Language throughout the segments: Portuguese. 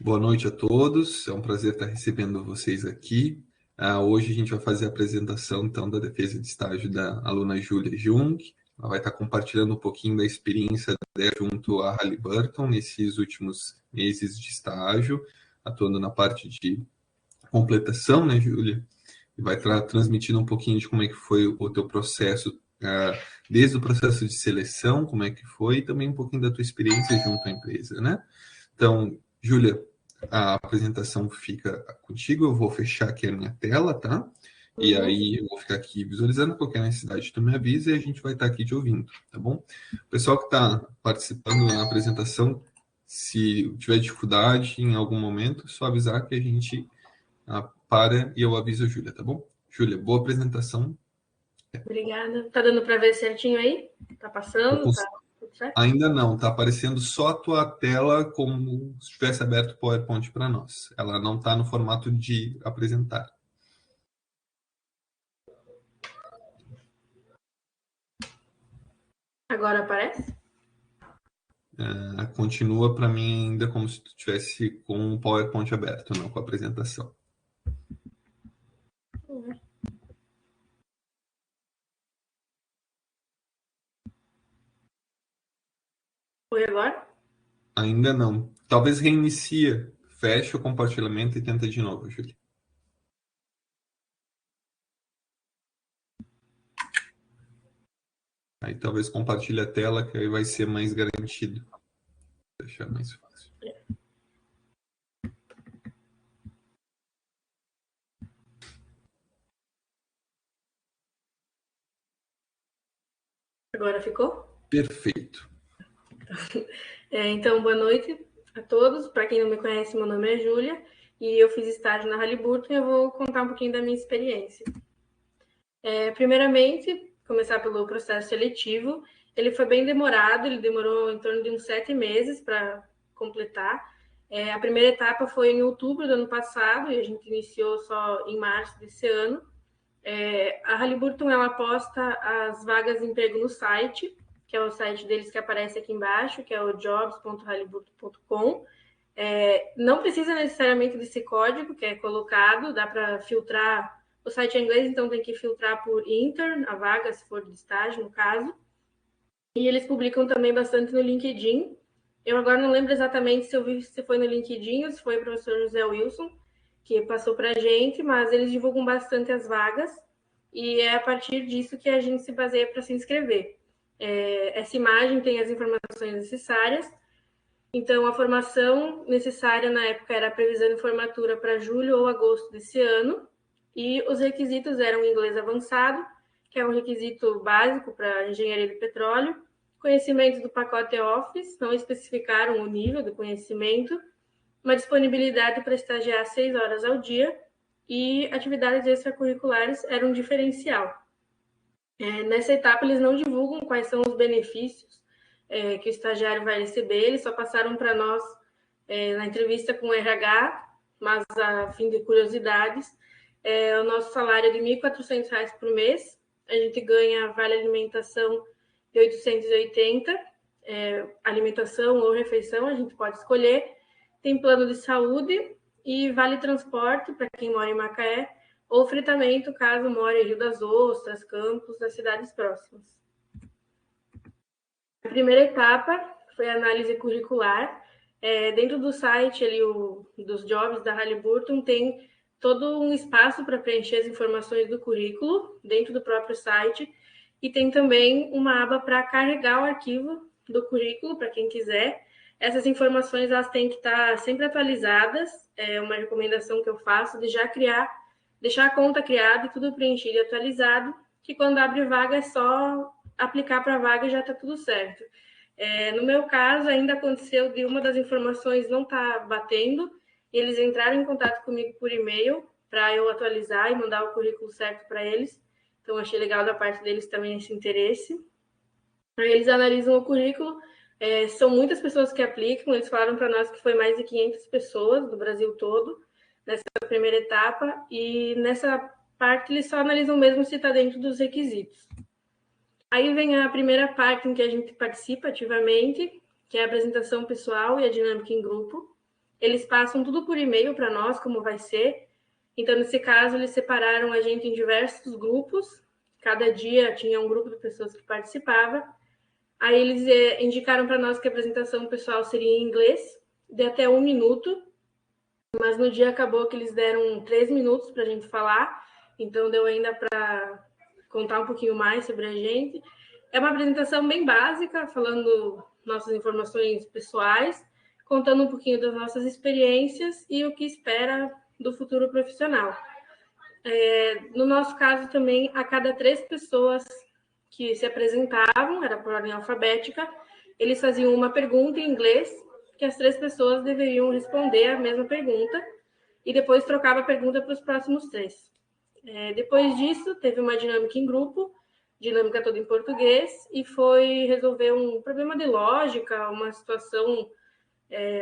Boa noite a todos, é um prazer estar recebendo vocês aqui. Hoje a gente vai fazer a apresentação então da defesa de estágio da aluna Júlia Jung. Ela vai estar compartilhando um pouquinho da experiência dela junto à Halliburton nesses últimos meses de estágio, atuando na parte de completação, né, Júlia? E vai estar transmitindo um pouquinho de como é que foi o teu processo, desde o processo de seleção, como é que foi, e também um pouquinho da tua experiência junto à empresa, né? Então, Júlia, a apresentação fica contigo, eu vou fechar aqui a minha tela, tá? E aí eu vou ficar aqui visualizando, qualquer necessidade tu me avisa e a gente vai estar aqui te ouvindo, tá bom? O pessoal que está participando na apresentação, se tiver dificuldade em algum momento, é só avisar que a gente para e eu aviso a Júlia, tá bom? Júlia, boa apresentação. Obrigada. Tá dando para ver certinho aí? Tá passando? Tá tudo certo? Ainda não, tá aparecendo só a tua tela como se tivesse aberto o PowerPoint para nós. Ela não está no formato de apresentar. Agora aparece? Continua para mim ainda como se tu tivesse com o PowerPoint aberto, não com a apresentação. Foi agora? Ainda não. Talvez reinicia, fecha o compartilhamento e tenta de novo, Júlia. Aí talvez compartilhe a tela, que aí vai ser mais garantido. Vou deixar mais fácil. Agora ficou? Perfeito. Então, boa noite a todos. Para quem não me conhece, meu nome é Júlia e eu fiz estágio na Halliburton e eu vou contar um pouquinho da minha experiência. Primeiramente, começar pelo processo seletivo. Ele foi bem demorado, ele demorou em torno de uns 7 meses para completar. A primeira etapa foi em outubro do ano passado e a gente iniciou só em março desse ano. A Halliburton, ela posta as vagas de emprego no site, que é o site deles que aparece aqui embaixo, que é o jobs.halliburton.com. Não precisa necessariamente desse código que é colocado, dá para filtrar. O site é inglês, então tem que filtrar por intern, a vaga, se for de estágio, no caso. E eles publicam também bastante no LinkedIn. Eu agora não lembro exatamente se eu vi se foi no LinkedIn ou se foi o professor José Wilson, que passou para a gente, mas eles divulgam bastante as vagas e é a partir disso que a gente se baseia para se inscrever. Essa imagem tem as informações necessárias. Então, a formação necessária na época era a previsão de formatura para julho ou agosto desse ano, e os requisitos eram inglês avançado, que é um requisito básico para engenharia de petróleo, conhecimento do pacote Office, não especificaram o nível do conhecimento, uma disponibilidade para estagiar 6 horas ao dia, e atividades extracurriculares eram um diferencial. Nessa etapa, eles não divulgam quais são os benefícios que o estagiário vai receber, eles só passaram para nós na entrevista com o RH, mas a fim de curiosidades, o nosso salário é de R$ 1.400 por mês, a gente ganha vale alimentação de 880, alimentação ou refeição, a gente pode escolher, tem plano de saúde e vale transporte para quem mora em Macaé, ou fretamento, caso more em Rio das Ostras, Campos, das cidades próximas. A primeira etapa foi a análise curricular. Dentro do site ali, dos jobs da Halliburton, tem todo um espaço para preencher as informações do currículo, dentro do próprio site, e tem também uma aba para carregar o arquivo do currículo, para quem quiser. Essas informações elas têm que estar sempre atualizadas, é uma recomendação que eu faço de já deixar a conta criada e tudo preenchido e atualizado, que quando abre vaga é só aplicar para a vaga e já está tudo certo. No meu caso, ainda aconteceu de uma das informações não estar batendo, e eles entraram em contato comigo por e-mail para eu atualizar e mandar o currículo certo para eles. Então, achei legal da parte deles também esse interesse. Aí eles analisam o currículo, são muitas pessoas que aplicam, eles falaram para nós que foi mais de 500 pessoas do Brasil todo, nessa primeira etapa, e nessa parte eles só analisam mesmo se está dentro dos requisitos. Aí vem a primeira parte em que a gente participa ativamente, que é a apresentação pessoal e a dinâmica em grupo. eles passam tudo por e-mail para nós, como vai ser. Então, nesse caso, eles separaram a gente em diversos grupos. Cada dia tinha um grupo de pessoas que participava. Aí eles indicaram para nós que a apresentação pessoal seria em inglês, de até 1 minuto. Mas no dia acabou que eles deram 3 minutos para a gente falar. Então, deu ainda para contar um pouquinho mais sobre a gente. É uma apresentação bem básica, falando nossas informações pessoais, contando um pouquinho das nossas experiências e o que espera do futuro profissional. No nosso caso também, a cada 3 pessoas que se apresentavam, era por ordem alfabética, eles faziam uma pergunta em inglês, que as 3 pessoas deveriam responder a mesma pergunta, e depois trocava a pergunta para os próximos 3. Depois disso, teve uma dinâmica em grupo, dinâmica toda em português, e foi resolver um problema de lógica, uma situação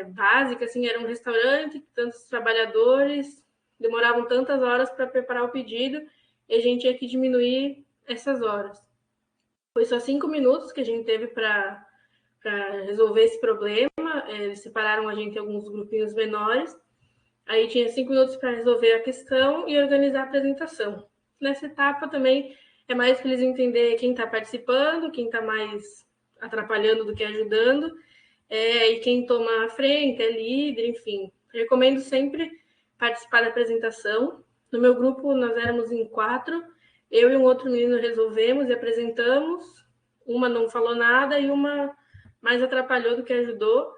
básica, assim, era um restaurante, tantos trabalhadores, demoravam tantas horas para preparar o pedido, e a gente tinha que diminuir essas horas. Foi só 5 minutos que a gente teve para resolver esse problema, eles separaram a gente em alguns grupinhos menores, aí tinha 5 minutos para resolver a questão e organizar a apresentação. Nessa etapa também é mais para eles entender quem está participando, quem está mais atrapalhando do que ajudando, e quem toma a frente, é líder, enfim. Recomendo sempre participar da apresentação. No meu grupo, nós éramos em 4, eu e um outro menino resolvemos e apresentamos. Uma não falou nada e uma mais atrapalhou do que ajudou.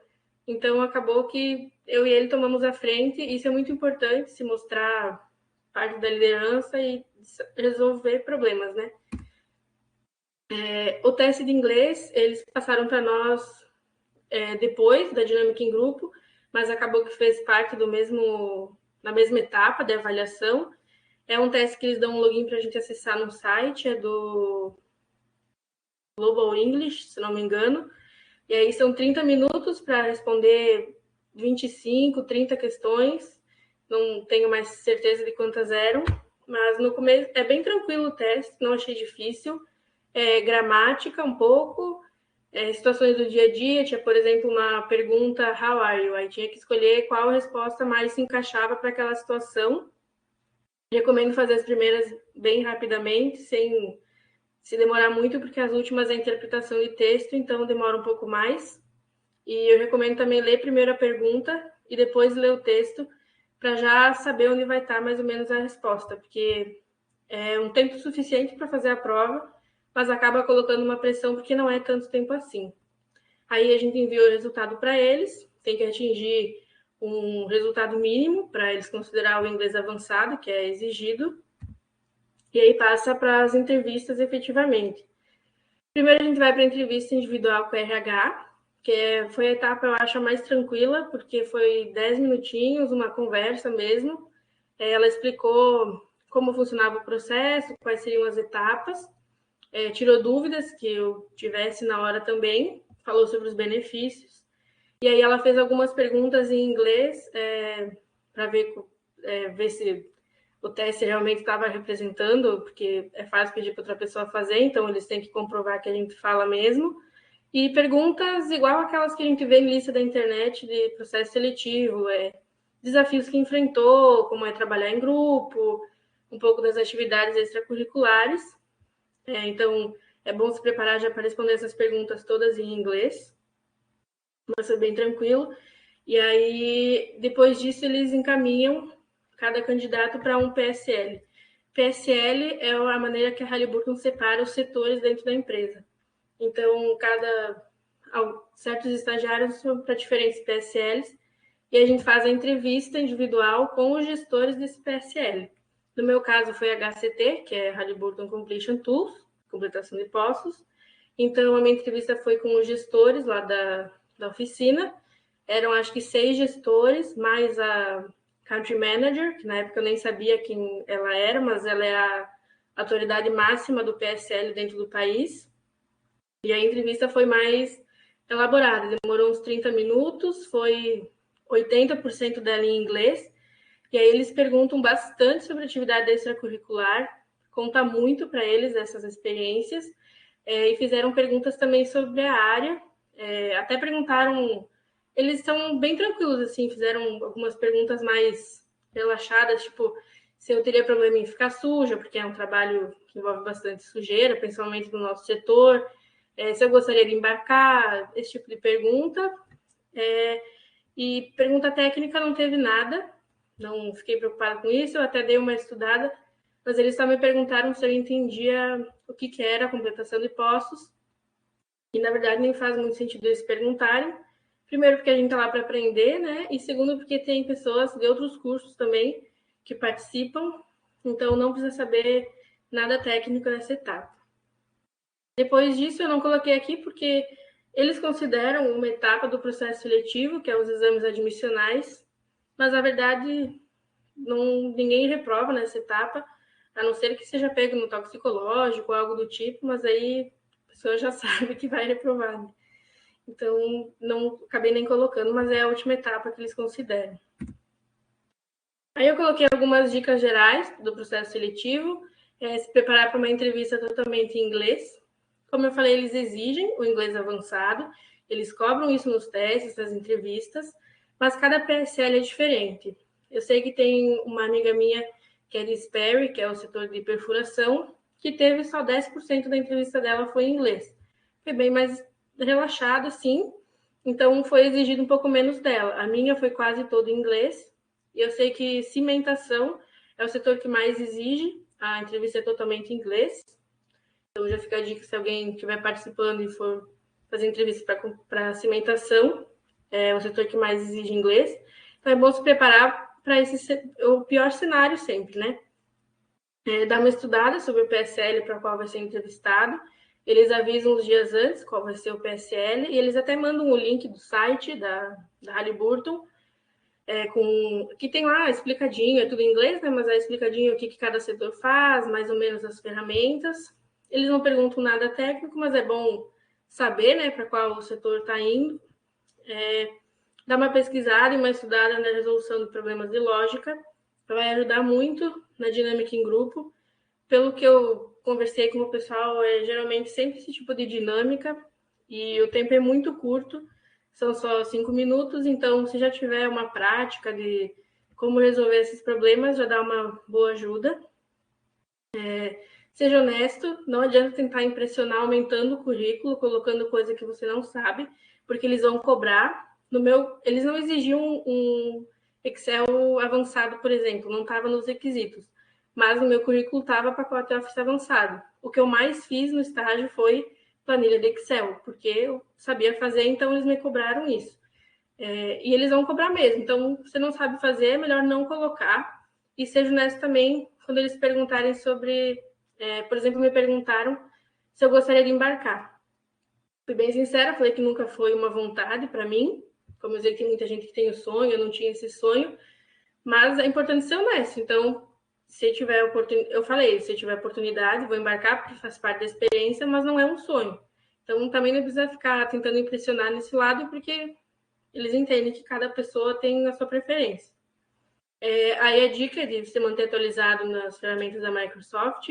Então, acabou que eu e ele tomamos a frente. Isso é muito importante, se mostrar parte da liderança e resolver problemas, né? O teste de inglês, eles passaram para nós depois da dinâmica em grupo, mas acabou que fez parte da mesma etapa de avaliação. É um teste que eles dão um login para a gente acessar no site, é do Global English, se não me engano. E aí são 30 minutos para responder 25, 30 questões. Não tenho mais certeza de quantas eram, mas no começo é bem tranquilo o teste, não achei difícil. Gramática um pouco, situações do dia a dia. Tinha, por exemplo, uma pergunta, how are you? Aí tinha que escolher qual resposta mais se encaixava para aquela situação. Recomendo fazer as primeiras bem rapidamente, sem se demorar muito, porque as últimas é a interpretação de texto, então demora um pouco mais. E eu recomendo também ler primeiro a pergunta e depois ler o texto, para já saber onde vai estar mais ou menos a resposta, porque é um tempo suficiente para fazer a prova, mas acaba colocando uma pressão porque não é tanto tempo assim. Aí a gente envia o resultado para eles, tem que atingir um resultado mínimo para eles considerar o inglês avançado, que é exigido, e aí passa para as entrevistas efetivamente. Primeiro a gente vai para a entrevista individual com a RH, que foi a etapa, eu acho, a mais tranquila, porque foi 10 minutinhos, uma conversa mesmo. Ela explicou como funcionava o processo, quais seriam as etapas, tirou dúvidas que eu tivesse na hora também, falou sobre os benefícios. E aí ela fez algumas perguntas em inglês para ver se o teste realmente estava representando, porque é fácil pedir para outra pessoa fazer, então eles têm que comprovar que a gente fala mesmo. E perguntas igual aquelas que a gente vê em lista da internet de processo seletivo, desafios que enfrentou, como é trabalhar em grupo, um pouco das atividades extracurriculares. Então, é bom se preparar já para responder essas perguntas todas em inglês. Vai ser bem tranquilo. E aí, depois disso, eles encaminham cada candidato para um PSL. PSL é a maneira que a Halliburton separa os setores dentro da empresa. Então, certos estagiários são para diferentes PSLs e a gente faz a entrevista individual com os gestores desse PSL. No meu caso, foi HCT, que é Halliburton Completion Tools, completação de postos. Então, a minha entrevista foi com os gestores lá da oficina. Eram, acho que, 6 gestores, mais a Country Manager, que na época eu nem sabia quem ela era, mas ela é a autoridade máxima do PSL dentro do país. E a entrevista foi mais elaborada, demorou uns 30 minutos, foi 80% dela em inglês, e aí eles perguntam bastante sobre atividade extracurricular, conta muito para eles essas experiências, e fizeram perguntas também sobre a área, até perguntaram eles são bem tranquilos, assim, fizeram algumas perguntas mais relaxadas, tipo, se eu teria problema em ficar suja, porque é um trabalho que envolve bastante sujeira, principalmente no nosso setor, se eu gostaria de embarcar, esse tipo de pergunta. E pergunta técnica não teve nada, não fiquei preocupada com isso, eu até dei uma estudada, mas eles só me perguntaram se eu entendia o que era a completação de postos, e na verdade nem faz muito sentido eles perguntarem. Primeiro, porque a gente está lá para aprender, né? E segundo, porque tem pessoas de outros cursos também que participam, então não precisa saber nada técnico nessa etapa. Depois disso, eu não coloquei aqui porque eles consideram uma etapa do processo seletivo, que é os exames admissionais, mas na verdade ninguém reprova nessa etapa, a não ser que seja pego no toxicológico ou algo do tipo, mas aí a pessoa já sabe que vai reprovar. Né? Então, não acabei nem colocando, mas é a última etapa que eles consideram. Aí eu coloquei algumas dicas gerais do processo seletivo, se preparar para uma entrevista totalmente em inglês. Como eu falei, eles exigem o inglês avançado, eles cobram isso nos testes, nas entrevistas, mas cada PSL é diferente. Eu sei que tem uma amiga minha que é de Sperry, que é o setor de perfuração, que teve só 10% da entrevista dela foi em inglês. Foi bem mais relaxado, sim, então foi exigido um pouco menos dela. A minha foi quase toda em inglês, e eu sei que cimentação é o setor que mais exige, a entrevista é totalmente em inglês. Então já fica a dica se alguém estiver participando e for fazer entrevista para cimentação, é o setor que mais exige inglês. Então é bom se preparar para o pior cenário sempre, né? Dar uma estudada sobre o PSL para qual vai ser entrevistado. Eles avisam uns dias antes qual vai ser o PSL e eles até mandam o link do site da Halliburton, que tem lá explicadinho, é tudo em inglês, né? Mas é explicadinho o que cada setor faz, mais ou menos as ferramentas. Eles não perguntam nada técnico, mas é bom saber, né, para qual o setor está indo. Dar uma pesquisada e uma estudada na resolução de problemas de lógica, vai ajudar muito na dinâmica em grupo. Pelo que eu conversei com o pessoal, geralmente sempre esse tipo de dinâmica, e o tempo é muito curto, são só 5 minutos, então se já tiver uma prática de como resolver esses problemas, já dá uma boa ajuda. Seja honesto, não adianta tentar impressionar aumentando o currículo, colocando coisa que você não sabe, porque eles vão cobrar. Eles não exigiam um Excel avançado, por exemplo, não estava nos requisitos, mas no meu currículo estava pacote Office avançado. O que eu mais fiz no estágio foi planilha de Excel, porque eu sabia fazer, então eles me cobraram isso. E eles vão cobrar mesmo, então você não sabe fazer, é melhor não colocar. E seja honesto também, quando eles perguntarem sobre, por exemplo, me perguntaram se eu gostaria de embarcar. Fui bem sincera, falei que nunca foi uma vontade para mim, como eu sei que tem muita gente que tem o sonho, eu não tinha esse sonho, mas é importante ser honesto. Então, se tiver oportunidade, eu falei, se tiver oportunidade, vou embarcar porque faz parte da experiência, mas não é um sonho. Então, também não precisa ficar tentando impressionar nesse lado, porque eles entendem que cada pessoa tem a sua preferência. Aí a dica é de você manter atualizado nas ferramentas da Microsoft,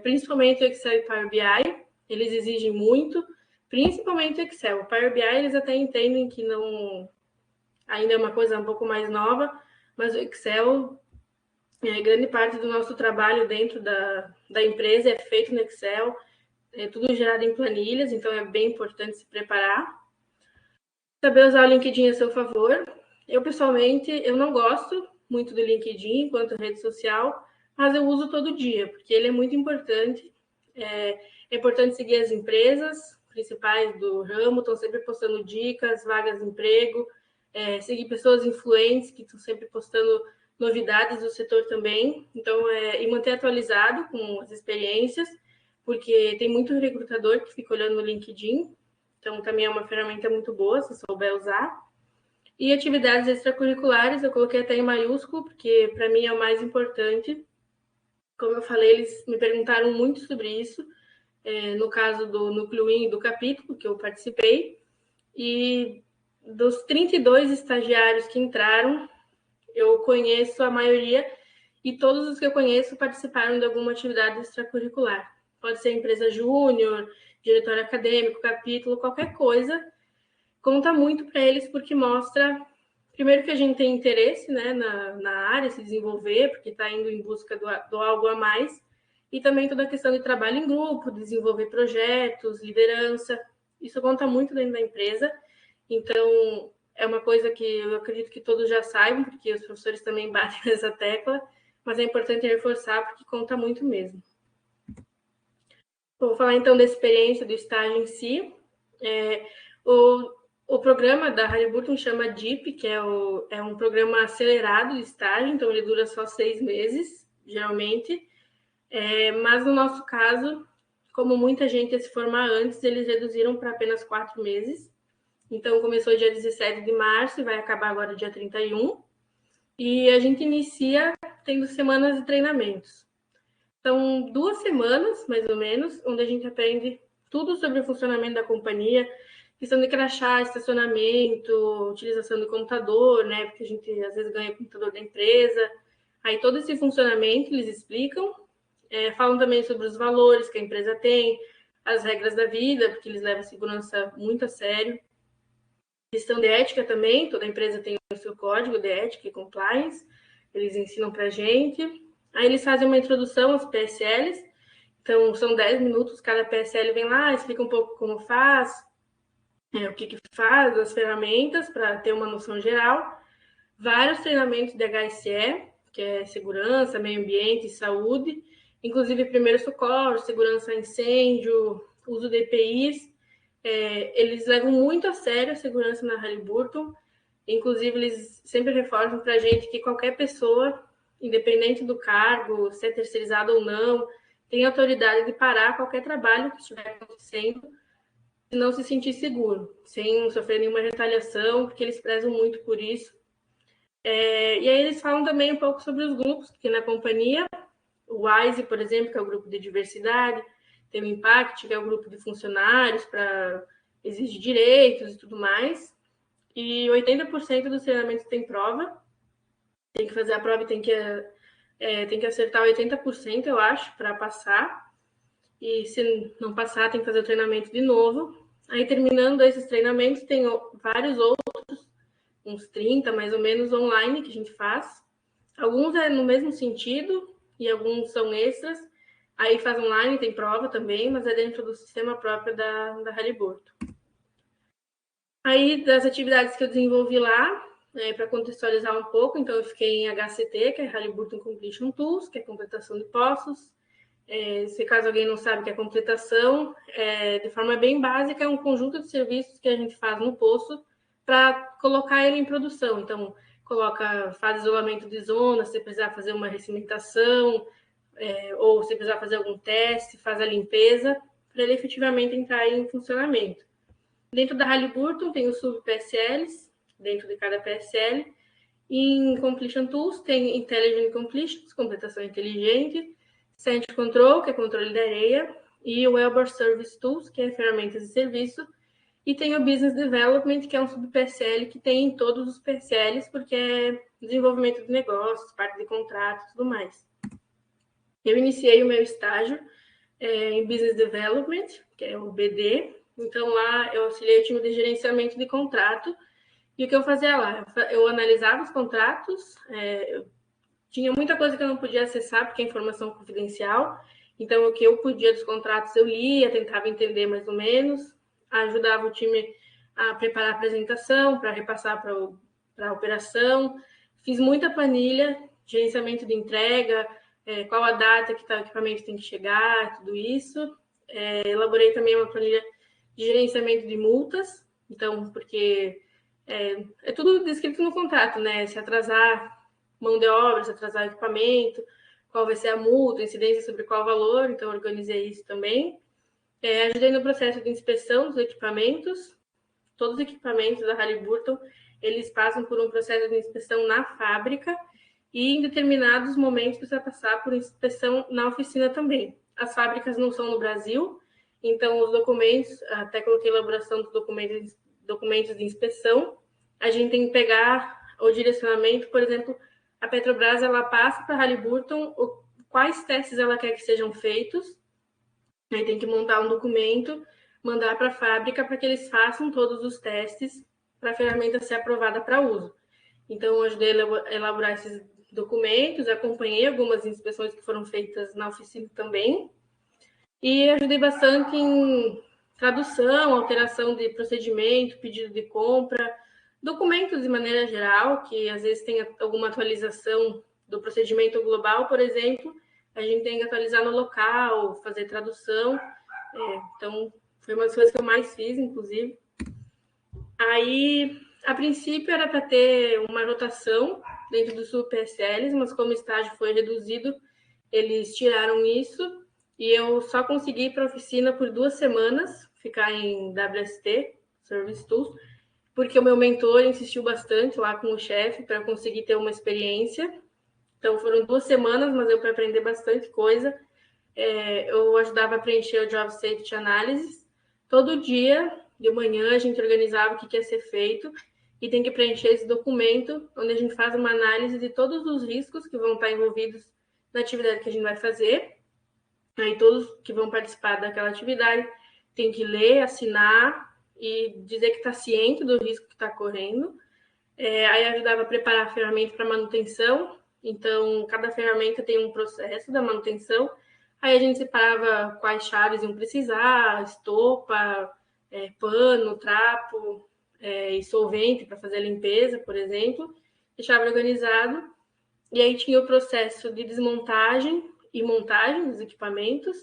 principalmente o Excel e Power BI, eles exigem muito, principalmente o Excel. O Power BI eles até entendem que não ainda é uma coisa um pouco mais nova, mas o Excel, grande parte do nosso trabalho dentro da empresa é feito no Excel, é tudo gerado em planilhas, então é bem importante se preparar. Saber usar o LinkedIn a seu favor. Eu, pessoalmente, eu não gosto muito do LinkedIn enquanto rede social, mas eu uso todo dia, porque ele é muito importante. É importante seguir as empresas principais do ramo, estão sempre postando dicas, vagas de emprego, seguir pessoas influentes que estão sempre postando novidades do setor também. Então, e manter atualizado com as experiências, porque tem muito recrutador que fica olhando no LinkedIn, então também é uma ferramenta muito boa, se souber usar. E atividades extracurriculares, eu coloquei até em maiúsculo, porque para mim é o mais importante. Como eu falei, eles me perguntaram muito sobre isso, no caso do Núcleo IN do capítulo, que eu participei. E dos 32 estagiários que entraram, eu conheço a maioria, e todos os que eu conheço participaram de alguma atividade extracurricular. Pode ser empresa júnior, diretório acadêmico, capítulo, qualquer coisa. conta muito para eles porque mostra, primeiro, que a gente tem interesse, né, na área, se desenvolver, porque está indo em busca do algo a mais, e também toda a questão de trabalho em grupo, desenvolver projetos, liderança, isso conta muito dentro da empresa. Então, é uma coisa que eu acredito que todos já saibam, porque os professores também batem nessa tecla, mas é importante reforçar porque conta muito mesmo. Vou falar então da experiência do estágio em si. O programa da Halliburton chama DIP, que é um programa acelerado de estágio, então ele dura só 6 meses, geralmente. Mas no nosso caso, como muita gente ia se formar antes, eles reduziram para apenas 4 meses. Então, começou dia 17 de março e vai acabar agora dia 31. E a gente inicia tendo semanas de treinamentos. São 2 semanas, mais ou menos, onde a gente aprende tudo sobre o funcionamento da companhia, questão de crachá, estacionamento, utilização do computador, né? Porque a gente às vezes ganha o computador da empresa. Aí todo esse funcionamento eles explicam. Falam também sobre os valores que a empresa tem, as regras da vida, porque eles levam a segurança muito a sério. Questão de ética também, toda empresa tem o seu código de ética e compliance, eles ensinam para a gente. Aí eles fazem uma introdução aos PSLs, então são 10 minutos, cada PSL vem lá, explica um pouco como faz, o que faz, as ferramentas, para ter uma noção geral. Vários treinamentos de HSE, que é segurança, meio ambiente e saúde, inclusive primeiro socorro, segurança a incêndio, uso de EPIs. Eles levam muito a sério a segurança na Halliburton. Inclusive, eles sempre reforçam para a gente que qualquer pessoa, independente do cargo, se é terceirizado ou não, tem autoridade de parar qualquer trabalho que estiver acontecendo se não se sentir seguro, sem sofrer nenhuma retaliação, porque eles prezam muito por isso. E aí eles falam também um pouco sobre os grupos que na companhia, o WISE, por exemplo, que é o grupo de diversidade, tem o Impact, que é o grupo de funcionários para exigir direitos e tudo mais. E 80% dos treinamentos tem prova. Tem que fazer a prova e tem que acertar 80%, eu acho, para passar. E se não passar, tem que fazer o treinamento de novo. Aí, terminando esses treinamentos, tem vários outros, uns 30 mais ou menos, online que a gente faz. Alguns é no mesmo sentido e alguns são extras. Aí faz online, tem prova também, mas é dentro do sistema próprio da Halliburton. Aí, das atividades que eu desenvolvi lá, para contextualizar um pouco, então eu fiquei em HCT, que é Halliburton Completion Tools, que é completação de poços. Se caso alguém não sabe o que é completação, de forma bem básica, é um conjunto de serviços que a gente faz no poço para colocar ele em produção. Então, faz isolamento de zonas, se precisar fazer uma recimentação, ou se precisar fazer algum teste, faz a limpeza, para ele efetivamente entrar em funcionamento. Dentro da Halliburton tem os sub-PSLs, dentro de cada PSL. Em Completion Tools tem Intelligent Completions, completação inteligente, Sand Control, que é controle da areia, e o Wellbore Service Tools, que é ferramentas de serviço. E tem o Business Development, que é um sub-PSL que tem em todos os PSLs, porque é desenvolvimento de negócios, parte de contrato e tudo mais. Eu iniciei o meu estágio em Business Development, que é o BD. Então, lá eu auxiliei o time de gerenciamento de contrato. E o que eu fazia lá? Eu analisava os contratos, tinha muita coisa que eu não podia acessar, porque é informação confidencial. Então, o que eu podia dos contratos eu lia, tentava entender mais ou menos, ajudava o time a preparar a apresentação, para repassar para a operação. Fiz muita planilha, gerenciamento de entrega, qual a data que o equipamento tem que chegar, tudo isso. Elaborei também uma planilha de gerenciamento de multas, então, porque é tudo descrito no contrato, né? Se atrasar mão de obra, se atrasar equipamento, qual vai ser a multa, incidência sobre qual valor, então organizei isso também. Ajudei no processo de inspeção dos equipamentos. Todos os equipamentos da Halliburton, eles passam por um processo de inspeção na fábrica e em determinados momentos precisa passar por inspeção na oficina também. As fábricas não são no Brasil, então os documentos, até coloquei elaboração dos documentos de inspeção, a gente tem que pegar o direcionamento, por exemplo, a Petrobras, ela passa para a Halliburton quais testes ela quer que sejam feitos, aí tem que montar um documento mandar para a fábrica para que eles façam todos os testes para a ferramenta ser aprovada para uso. Então, eu ajudei a elaborar esses documentos, acompanhei algumas inspeções que foram feitas na oficina também, e ajudei bastante em tradução, alteração de procedimento, pedido de compra, documentos de maneira geral, que às vezes tem alguma atualização do procedimento global, por exemplo, a gente tem que atualizar no local, fazer tradução. Então, foi uma das coisas que eu mais fiz, inclusive. Aí, a princípio, era para ter uma rotação dentro dos PSLs, mas como o estágio foi reduzido, eles tiraram isso e eu só consegui ir para a oficina por 2 semanas, ficar em WST, Service Tools, porque o meu mentor insistiu bastante lá com o chefe para eu conseguir ter uma experiência. Então, foram 2 semanas, mas eu para aprender bastante coisa. Eu ajudava a preencher o Job Safety Analysis. Todo dia, de manhã, a gente organizava o que ia ser feito e tem que preencher esse documento, onde a gente faz uma análise de todos os riscos que vão estar envolvidos na atividade que a gente vai fazer. Aí todos que vão participar daquela atividade tem que ler, assinar e dizer que está ciente do risco que está correndo. Aí ajudava a preparar a ferramenta para manutenção. Então, cada ferramenta tem um processo da manutenção. Aí a gente separava quais chaves iam precisar, estopa, pano, trapo, e solvente para fazer a limpeza, por exemplo. Deixava organizado. E aí tinha o processo de desmontagem e montagem dos equipamentos.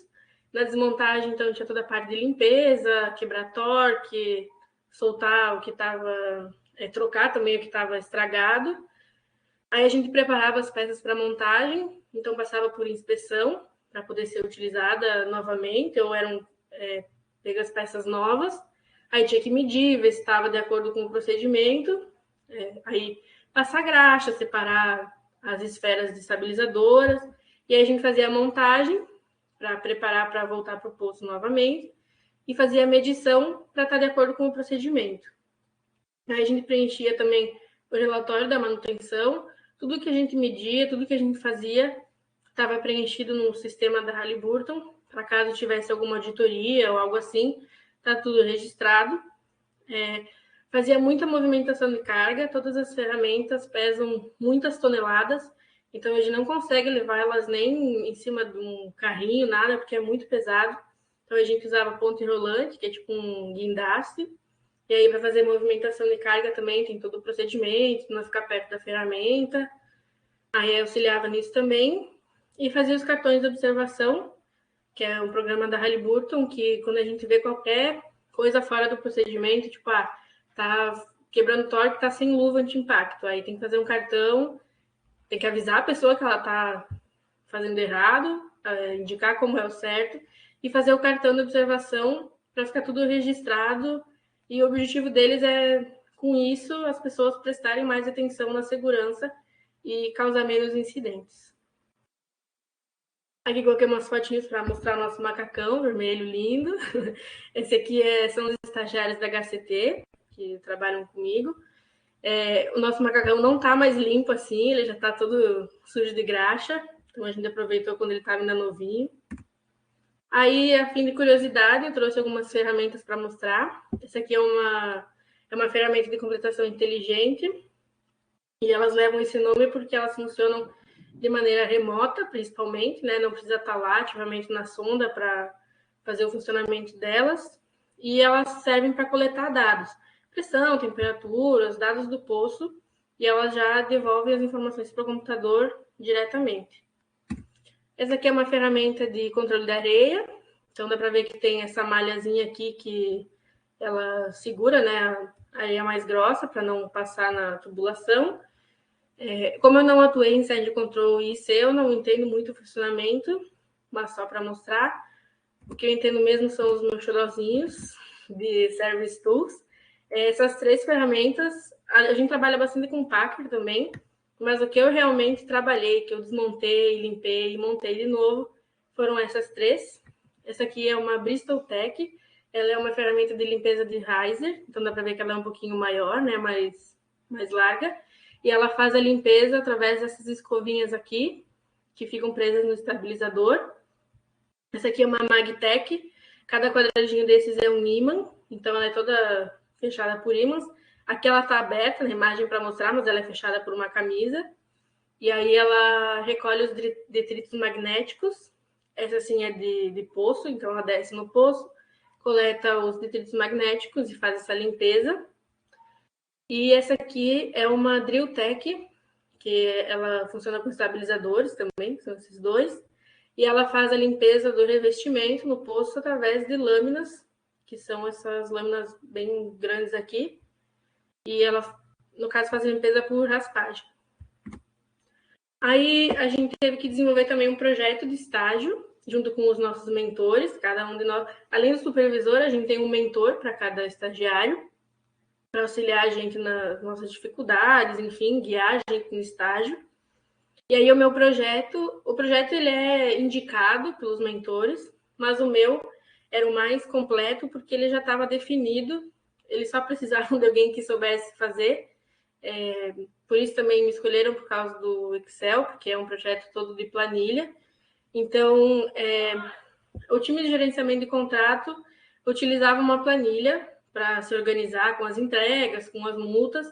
Na desmontagem, então, tinha toda a parte de limpeza, quebrar torque, soltar o que estava... trocar também o que estava estragado. Aí a gente preparava as peças para montagem, então passava por inspeção para poder ser utilizada novamente, ou eram pegas peças novas. Aí tinha que medir, ver se estava de acordo com o procedimento. Aí passar graxa, separar as esferas estabilizadoras. E aí a gente fazia a montagem para preparar para voltar para o posto novamente. E fazia a medição para estar de acordo com o procedimento. Aí a gente preenchia também o relatório da manutenção. Tudo que a gente media, tudo que a gente fazia, estava preenchido no sistema da Halliburton. Para caso tivesse alguma auditoria ou algo assim, está tudo registrado. Fazia muita movimentação de carga, todas as ferramentas pesam muitas toneladas, então a gente não consegue levar elas nem em cima de um carrinho, nada, porque é muito pesado. Então a gente usava ponte rolante, que é tipo um guindaste, e aí para fazer movimentação de carga também tem todo o procedimento, não ficar perto da ferramenta. Aí auxiliava nisso também, e fazia os cartões de observação, que é um programa da Halliburton, que quando a gente vê qualquer coisa fora do procedimento, tipo, tá quebrando torque, tá sem luva anti-impacto. Aí tem que fazer um cartão, tem que avisar a pessoa que ela tá fazendo errado, indicar como é o certo, e fazer o cartão de observação para ficar tudo registrado. E o objetivo deles é, com isso, as pessoas prestarem mais atenção na segurança e causar menos incidentes. Aqui coloquei umas fotinhas para mostrar o nosso macacão vermelho lindo. Esse aqui são os estagiários da HCT, que trabalham comigo. O nosso macacão não está mais limpo assim, ele já está todo sujo de graxa. Então a gente aproveitou quando ele estava ainda novinho. Aí, a fim de curiosidade, eu trouxe algumas ferramentas para mostrar. Essa aqui é uma ferramenta de completação inteligente. E elas levam esse nome porque elas funcionam de maneira remota, principalmente, né? Não precisa estar lá ativamente na sonda para fazer o funcionamento delas. E elas servem para coletar dados, pressão, temperaturas, dados do poço, e elas já devolvem as informações para o computador diretamente. Essa aqui é uma ferramenta de controle da areia, então dá para ver que tem essa malhazinha aqui que ela segura, né, a areia mais grossa para não passar na tubulação. Como eu não atuei em série de controle IC, eu não entendo muito o funcionamento, mas só para mostrar. O que eu entendo mesmo são os meus xodozinhos de Service Tools. Essas 3 ferramentas, a gente trabalha bastante com Packer também, mas o que eu realmente trabalhei, que eu desmontei, limpei e montei de novo, foram essas 3. Essa aqui é uma Bristol Tech, ela é uma ferramenta de limpeza de riser, então dá para ver que ela é um pouquinho maior, né, mais larga, e ela faz a limpeza através dessas escovinhas aqui, que ficam presas no estabilizador. Essa aqui é uma Magtech, Cada quadradinho desses é um ímã, então ela é toda fechada por ímãs. Aqui ela está aberta na imagem para mostrar, mas ela é fechada por uma camisa. E aí ela recolhe os detritos magnéticos. Essa sim é de poço, então ela desce no poço, coleta os detritos magnéticos e faz essa limpeza. E essa aqui é uma Drill Tech, que ela funciona com estabilizadores também, são esses dois. E ela faz a limpeza do revestimento no poço através de lâminas, que são essas lâminas bem grandes aqui. E ela, no caso, faz a limpeza por raspagem. Aí a gente teve que desenvolver também um projeto de estágio, junto com os nossos mentores, cada um de nós. Além do supervisor, a gente tem um mentor para cada estagiário, para auxiliar a gente nas nossas dificuldades, enfim, guiar a gente no estágio. E aí o projeto ele é indicado pelos mentores, mas o meu era o mais completo porque ele já estava definido, eles só precisavam de alguém que soubesse fazer. Por isso também me escolheram por causa do Excel, porque é um projeto todo de planilha. Então, o time de gerenciamento de contrato utilizava uma planilha para se organizar com as entregas, com as multas,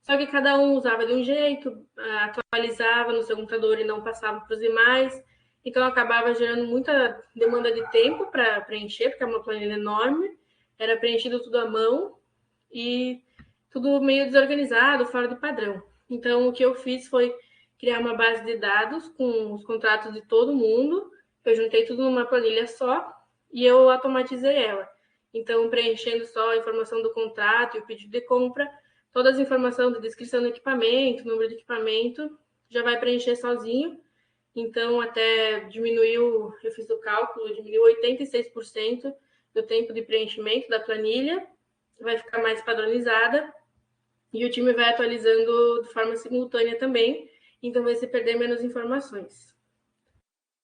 só que cada um usava de um jeito, atualizava no seu computador e não passava para os demais, então acabava gerando muita demanda de tempo para preencher, porque é uma planilha enorme, era preenchido tudo à mão e tudo meio desorganizado, fora de padrão. Então, o que eu fiz foi criar uma base de dados com os contratos de todo mundo, eu juntei tudo numa planilha só e eu automatizei ela. Então, preenchendo só a informação do contrato e o pedido de compra, todas as informações de descrição do equipamento, número de equipamento, já vai preencher sozinho. Então, até diminuiu, eu fiz o cálculo, diminuiu 86% do tempo de preenchimento da planilha, vai ficar mais padronizada e o time vai atualizando de forma simultânea também, então vai se perder menos informações.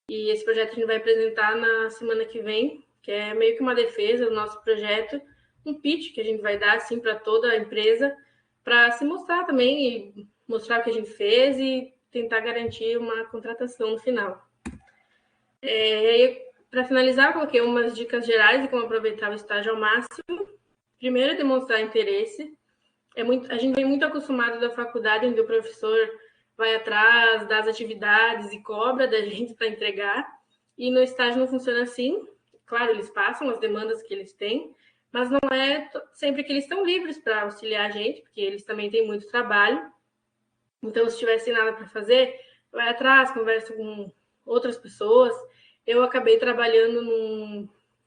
E esse projeto a gente vai apresentar na semana que vem, que é meio que uma defesa do nosso projeto, um pitch que a gente vai dar assim para toda a empresa, para se mostrar também e mostrar o que a gente fez e tentar garantir uma contratação no final. Para finalizar, coloquei umas dicas gerais de como aproveitar o estágio ao máximo. Primeiro, demonstrar interesse. A gente vem muito acostumado da faculdade, onde o professor vai atrás das atividades e cobra da gente para entregar. E no estágio não funciona assim. Claro, eles passam as demandas que eles têm, mas não é sempre que eles estão livres para auxiliar a gente, porque eles também têm muito trabalho. Então, se tivesse nada para fazer, vai atrás, conversa com outras pessoas. Eu acabei trabalhando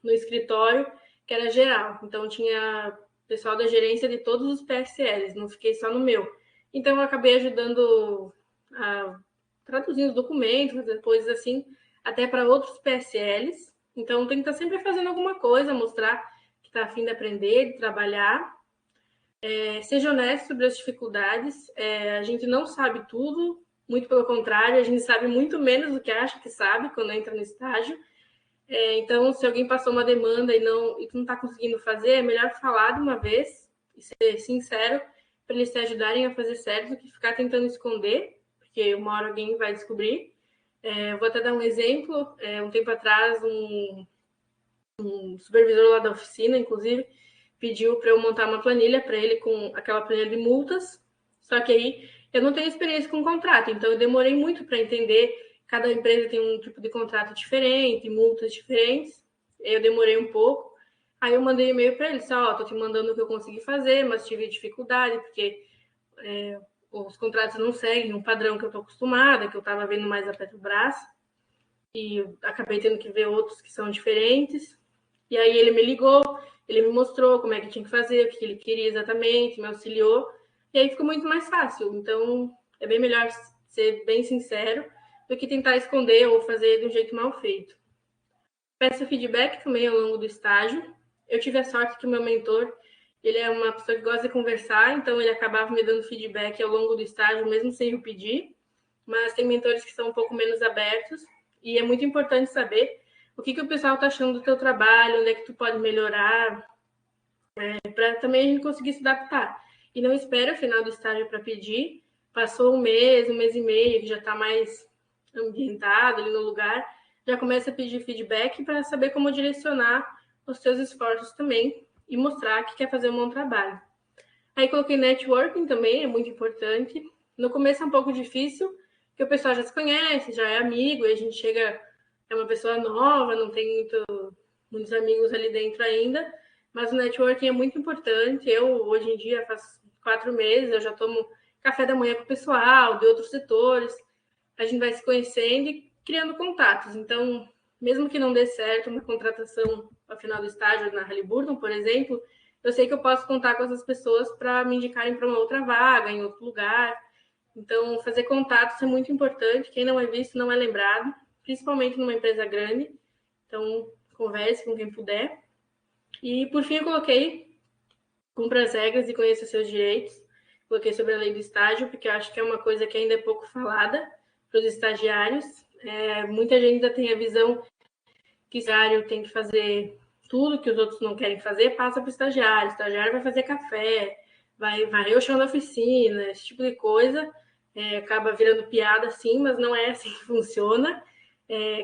no escritório que era geral. Então, tinha pessoal da gerência de todos os PSLs, não fiquei só no meu. Então, eu acabei ajudando a traduzir os documentos, coisas assim, até para outros PSLs. Então, tem que estar sempre fazendo alguma coisa, mostrar que está a fim de aprender, de trabalhar. Seja honesto sobre as dificuldades. A gente não sabe tudo, muito pelo contrário, a gente sabe muito menos do que acha que sabe quando entra no estágio. Então, se alguém passou uma demanda e tu não está conseguindo fazer, é melhor falar de uma vez e ser sincero para eles te ajudarem a fazer certo do que ficar tentando esconder, porque uma hora alguém vai descobrir. Vou até dar um exemplo. Um tempo atrás, um supervisor lá da oficina, inclusive, pediu para eu montar uma planilha para ele com aquela planilha de multas, só que aí eu não tenho experiência com contrato, então eu demorei muito para entender. Cada empresa tem um tipo de contrato diferente, multas diferentes. Eu demorei um pouco. Aí eu mandei e-mail para ele, só, tô te mandando o que eu consegui fazer, mas tive dificuldade, porque os contratos não seguem um padrão que eu tô acostumada, que eu estava vendo mais a Petrobras, e acabei tendo que ver outros que são diferentes. E aí ele me ligou, ele me mostrou como é que tinha que fazer, o que ele queria exatamente, me auxiliou, e aí ficou muito mais fácil. Então, é bem melhor ser bem sincero do que tentar esconder ou fazer de um jeito mal feito. Peço feedback também ao longo do estágio. Eu tive a sorte que o meu mentor, ele é uma pessoa que gosta de conversar, então ele acabava me dando feedback ao longo do estágio, mesmo sem eu pedir. Mas tem mentores que são um pouco menos abertos, e é muito importante saber o que o pessoal está achando do teu trabalho, onde é que tu pode melhorar, para também a gente conseguir se adaptar. E não espera o final do estágio para pedir. Passou um mês e meio, que já está mais ambientado ali no lugar, já começa a pedir feedback para saber como direcionar os seus esforços também e mostrar que quer fazer um bom trabalho. Aí coloquei networking também, é muito importante. No começo é um pouco difícil, porque o pessoal já se conhece, já é amigo, e a gente chega, é uma pessoa nova, não tem muitos amigos ali dentro ainda, mas o networking é muito importante. Eu, hoje em dia, faz 4 meses, eu já tomo café da manhã com o pessoal de outros setores, a gente vai se conhecendo e criando contatos. Então, mesmo que não dê certo uma contratação ao final do estágio na Halliburton, por exemplo, eu sei que eu posso contar com essas pessoas para me indicarem para uma outra vaga, em outro lugar. Então, fazer contatos é muito importante. Quem não é visto não é lembrado, principalmente numa empresa grande. Então, converse com quem puder. E, por fim, eu coloquei cumpra as regras e conheça seus direitos. Coloquei sobre a lei do estágio, porque eu acho que é uma coisa que ainda é pouco falada para os estagiários. Muita gente ainda tem a visão que o estagiário tem que fazer tudo que os outros não querem fazer, passa para o estagiário vai fazer café, vai varrer o chão da oficina, esse tipo de coisa, acaba virando piada assim, mas não é assim que funciona.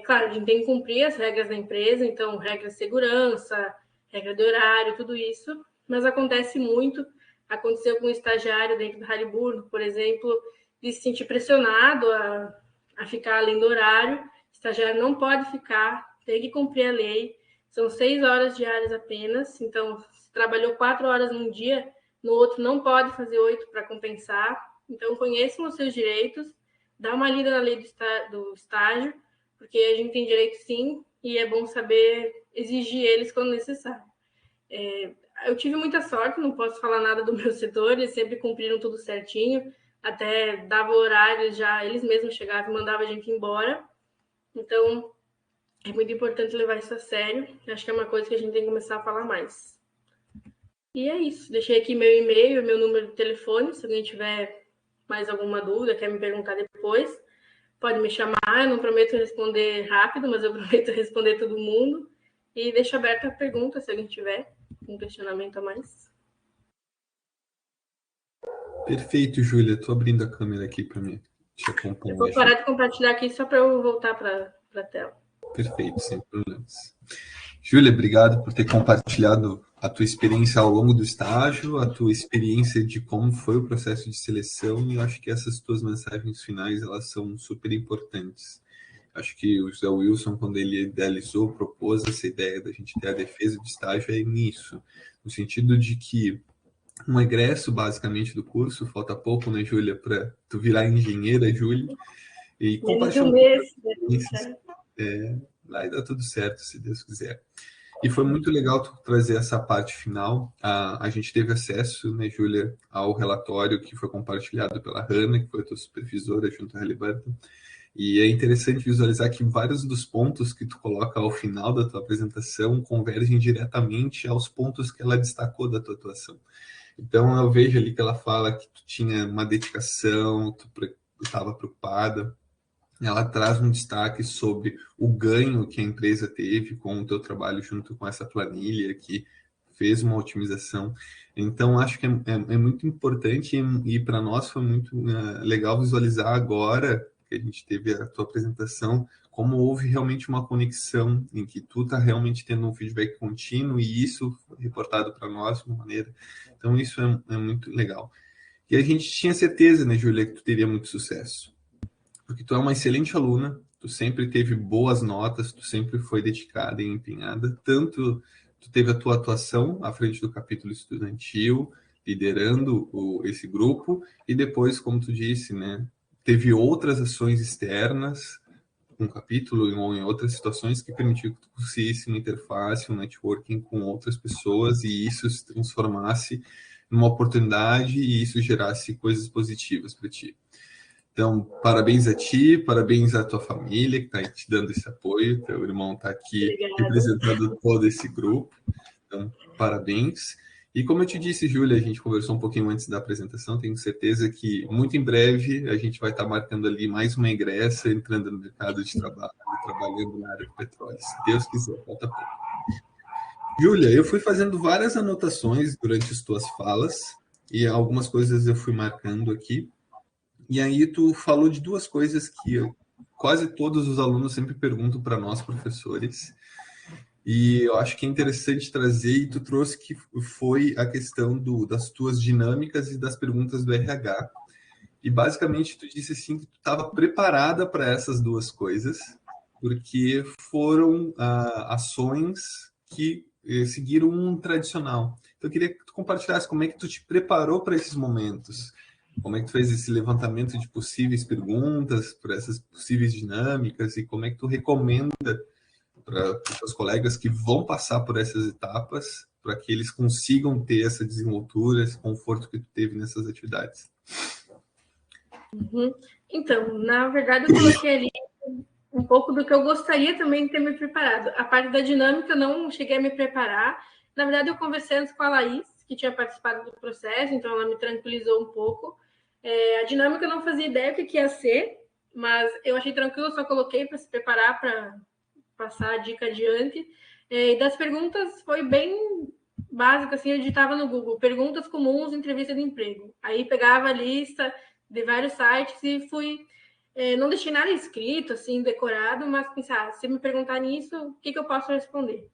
Claro, a gente tem que cumprir as regras da empresa, então regra de segurança, regra de horário, tudo isso, mas acontece muito. Aconteceu com um estagiário dentro do Halliburton, por exemplo, de se sentir pressionado a ficar além do horário. O estagiário não pode ficar, tem que cumprir a lei. São 6 horas diárias apenas, então se trabalhou 4 horas num dia, no outro não pode fazer 8 para compensar. Então conheçam os seus direitos, dá uma lida na lei do estágio, porque a gente tem direito sim, e é bom saber exigir eles quando necessário. Eu tive muita sorte, não posso falar nada do meu setor, eles sempre cumpriram tudo certinho, até dava horário já, eles mesmos chegavam e mandavam a gente embora. Então, é muito importante levar isso a sério. Acho que é uma coisa que a gente tem que começar a falar mais. E é isso. Deixei aqui meu e-mail, meu número de telefone. Se alguém tiver mais alguma dúvida, quer me perguntar depois, pode me chamar. Eu não prometo responder rápido, mas eu prometo responder todo mundo. E deixo aberta a pergunta, se alguém tiver um questionamento a mais. Perfeito, Júlia. Estou abrindo a câmera aqui para mim te acompanhar. Eu vou parar de compartilhar aqui só para eu voltar para a tela. Perfeito, sem problemas. Júlia, obrigado por ter compartilhado a tua experiência ao longo do estágio, a tua experiência de como foi o processo de seleção, e eu acho que essas tuas mensagens finais, elas são super importantes. Acho que o José Wilson, quando ele idealizou, propôs essa ideia da gente ter a defesa de estágio, é nisso, no sentido de que um egresso, basicamente, do curso, falta pouco, né, Júlia, para tu virar engenheira, Júlia, e compartilhar experiências. Vai dar tudo certo, se Deus quiser. E foi muito legal tu trazer essa parte final. A gente teve acesso, né, Júlia, ao relatório que foi compartilhado pela Hannah, que foi a tua supervisora junto à Halliburton. E é interessante visualizar que vários dos pontos que tu coloca ao final da tua apresentação convergem diretamente aos pontos que ela destacou da tua atuação. Então, eu vejo ali que ela fala que tu tinha uma dedicação, tu estava preocupada. Ela traz um destaque sobre o ganho que a empresa teve com o teu trabalho junto com essa planilha que fez uma otimização. Então, acho que é muito importante e para nós foi muito legal visualizar agora que a gente teve a tua apresentação, como houve realmente uma conexão em que tu está realmente tendo um feedback contínuo e isso foi reportado para nós de uma maneira. Então, isso é muito legal. E a gente tinha certeza, né, Júlia, que tu teria muito sucesso. Porque tu é uma excelente aluna, tu sempre teve boas notas, tu sempre foi dedicada e empenhada, tanto tu teve a tua atuação à frente do capítulo estudantil, liderando esse grupo, e depois, como tu disse, né, teve outras ações externas, um capítulo ou em outras situações que permitiu que tu conseguisse uma interface, um networking com outras pessoas, e isso se transformasse numa oportunidade e isso gerasse coisas positivas para ti. Então, parabéns a ti, parabéns à tua família que está te dando esse apoio. Teu irmão está aqui representando todo esse grupo. Então, parabéns. E como eu te disse, Júlia, a gente conversou um pouquinho antes da apresentação. Tenho certeza que muito em breve a gente vai estar marcando ali mais uma egressa, entrando no mercado de trabalho, trabalhando na área do petróleo. Se Deus quiser, falta pouco. Júlia, eu fui fazendo várias anotações durante as tuas falas e algumas coisas eu fui marcando aqui. E aí tu falou de duas coisas que quase todos os alunos sempre perguntam para nós, professores, E eu acho que é interessante trazer, e tu trouxe que foi a questão das tuas dinâmicas e das perguntas do RH. E basicamente tu disse assim que tu estava preparada para essas duas coisas, porque foram ações que seguiram um tradicional. Então eu queria que tu compartilhasse como é que tu te preparou para esses momentos, como é que tu fez esse levantamento de possíveis perguntas para essas possíveis dinâmicas e como é que tu recomenda para os seus colegas que vão passar por essas etapas para que eles consigam ter essa desenvoltura, esse conforto que tu teve nessas atividades. Uhum. Então, na verdade, eu coloquei ali um pouco do que eu gostaria também de ter me preparado. A parte da dinâmica eu não cheguei a me preparar. Na verdade, eu conversei antes com a Laís, que tinha participado do processo, então ela me tranquilizou um pouco. A dinâmica eu não fazia ideia do que ia ser, mas eu achei tranquilo, só coloquei para se preparar para passar a dica adiante. E das perguntas foi bem básico, assim, eu digitava no Google, perguntas comuns, entrevista de emprego. Aí pegava a lista de vários sites e fui... não deixei nada escrito, assim, decorado, mas pensar, se me perguntarem isso, o que eu posso responder?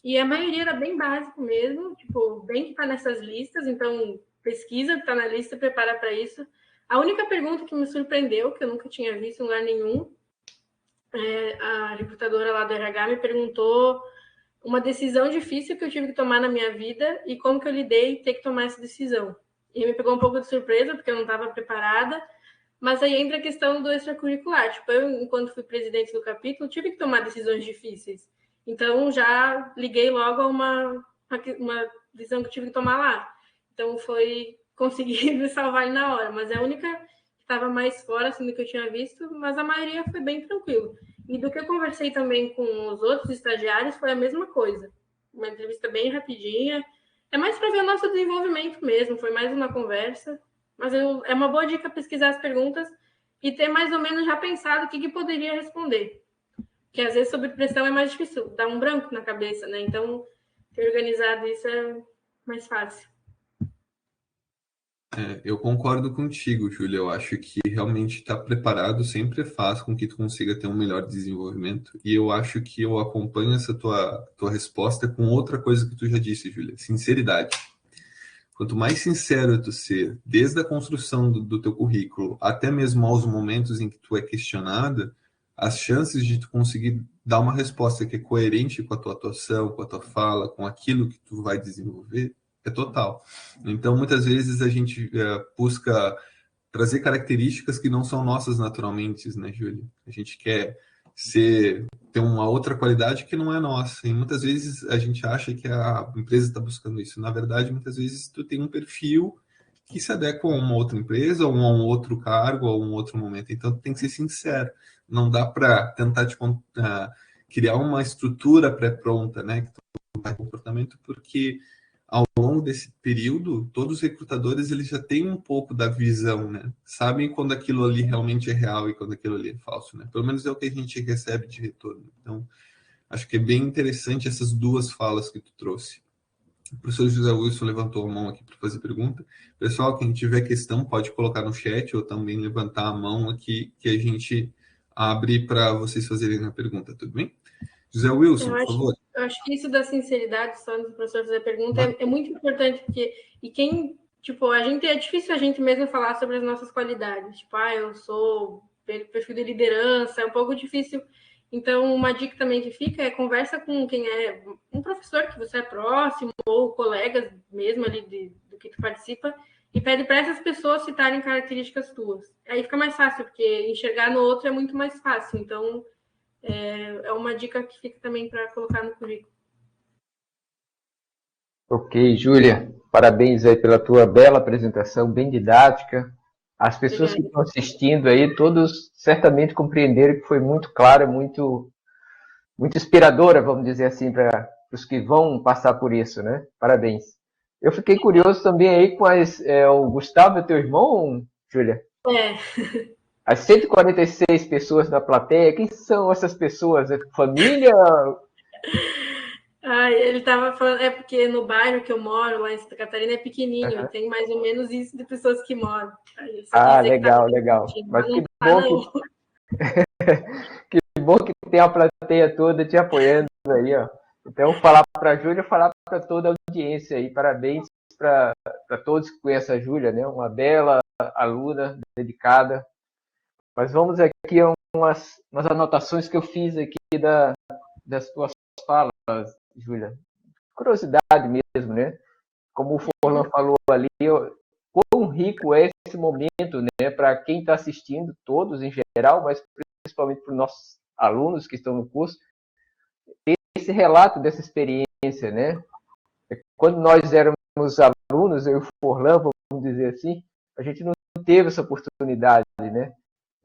E a maioria era bem básico mesmo, tipo, bem que tá nessas listas, então pesquisa que tá na lista, prepara para isso. A única pergunta que me surpreendeu, que eu nunca tinha visto em lugar nenhum, a recrutadora lá do RH me perguntou uma decisão difícil que eu tive que tomar na minha vida e como que eu lidei ter que tomar essa decisão. E me pegou um pouco de surpresa, porque eu não estava preparada, mas aí entra a questão do extracurricular. Tipo, eu, enquanto fui presidente do capítulo, tive que tomar decisões difíceis. Então, já liguei logo a uma decisão que eu tive que tomar lá. Então, foi conseguir me salvar na hora. Mas é a única que estava mais fora assim, do que eu tinha visto, mas a maioria foi bem tranquilo. E do que eu conversei também com os outros estagiários, foi a mesma coisa. Uma entrevista bem rapidinha. É mais para ver o nosso desenvolvimento mesmo, foi mais uma conversa. Mas é uma boa dica pesquisar as perguntas e ter mais ou menos já pensado o que poderia responder. Porque às vezes sobre pressão é mais difícil, dá um branco na cabeça, né? Então, ter organizado isso é mais fácil. Eu concordo contigo, Júlia. Eu acho que realmente estar preparado sempre faz com que tu consiga ter um melhor desenvolvimento. E eu acho que eu acompanho essa tua resposta com outra coisa que tu já disse, Júlia: sinceridade. Quanto mais sincero tu ser, desde a construção do teu currículo, até mesmo aos momentos em que tu é questionada, as chances de tu conseguir dar uma resposta que é coerente com a tua atuação, com a tua fala, com aquilo que tu vai desenvolver, é total. Então, muitas vezes a gente busca trazer características que não são nossas naturalmente, né, Júlia? A gente quer ter uma outra qualidade que não é nossa. E muitas vezes a gente acha que a empresa está buscando isso. Na verdade, muitas vezes tu tem um perfil que se adequa a uma outra empresa, ou a um outro cargo, ou a um outro momento. Então, tu tem que ser sincero. Não dá para tentar criar uma estrutura pré-pronta, né, que tu vai comportamento, porque ao longo desse período, todos os recrutadores eles já têm um pouco da visão, né? Sabem quando aquilo ali realmente é real e quando aquilo ali é falso, né? Pelo menos é o que a gente recebe de retorno. Então, acho que é bem interessante essas duas falas que tu trouxe. O professor José Wilson levantou a mão aqui para fazer pergunta. Pessoal, quem tiver questão pode colocar no chat ou também levantar a mão aqui que a gente abre para vocês fazerem a pergunta, tudo bem? José Wilson, por favor. Eu acho que isso da sinceridade, só do professor fazer pergunta, é muito importante, porque tipo, é difícil a gente mesmo falar sobre as nossas qualidades. Tipo, eu sou perfil de liderança, é um pouco difícil. Então, uma dica também que fica é conversa com quem é um professor que você é próximo, ou colegas mesmo ali do que tu participa, e pede para essas pessoas citarem características tuas. Aí fica mais fácil, porque enxergar no outro é muito mais fácil. Então, é uma dica que fica também para colocar no currículo. Ok, Júlia, parabéns aí pela tua bela apresentação, bem didática. As pessoas que estão assistindo aí, todos certamente compreenderam que foi muito clara, muito inspiradora, vamos dizer assim, para os que vão passar por isso, né? Parabéns. Eu fiquei curioso também aí com o Gustavo, teu irmão, Júlia? As 146 pessoas na plateia, quem são essas pessoas? É família? Ele estava falando, é porque no bairro que eu moro, lá em Santa Catarina, é pequenininho, e tem mais ou menos isso de pessoas que moram. Legal. Mas que bom que tem a plateia toda te apoiando aí, ó. Então, falar para a Júlia, falar para toda a audiência aí, parabéns para todos que conhecem a Júlia, né? Uma bela aluna, dedicada. Mas vamos aqui a umas anotações que eu fiz aqui das tuas falas, Júlia. Curiosidade mesmo, né? Como o Forlan falou ali, quão rico é esse momento, né? Para quem está assistindo, todos em geral, mas principalmente para os nossos alunos que estão no curso, esse relato dessa experiência, né? Quando nós éramos alunos, eu e o Forlan, vamos dizer assim, a gente não teve essa oportunidade, né?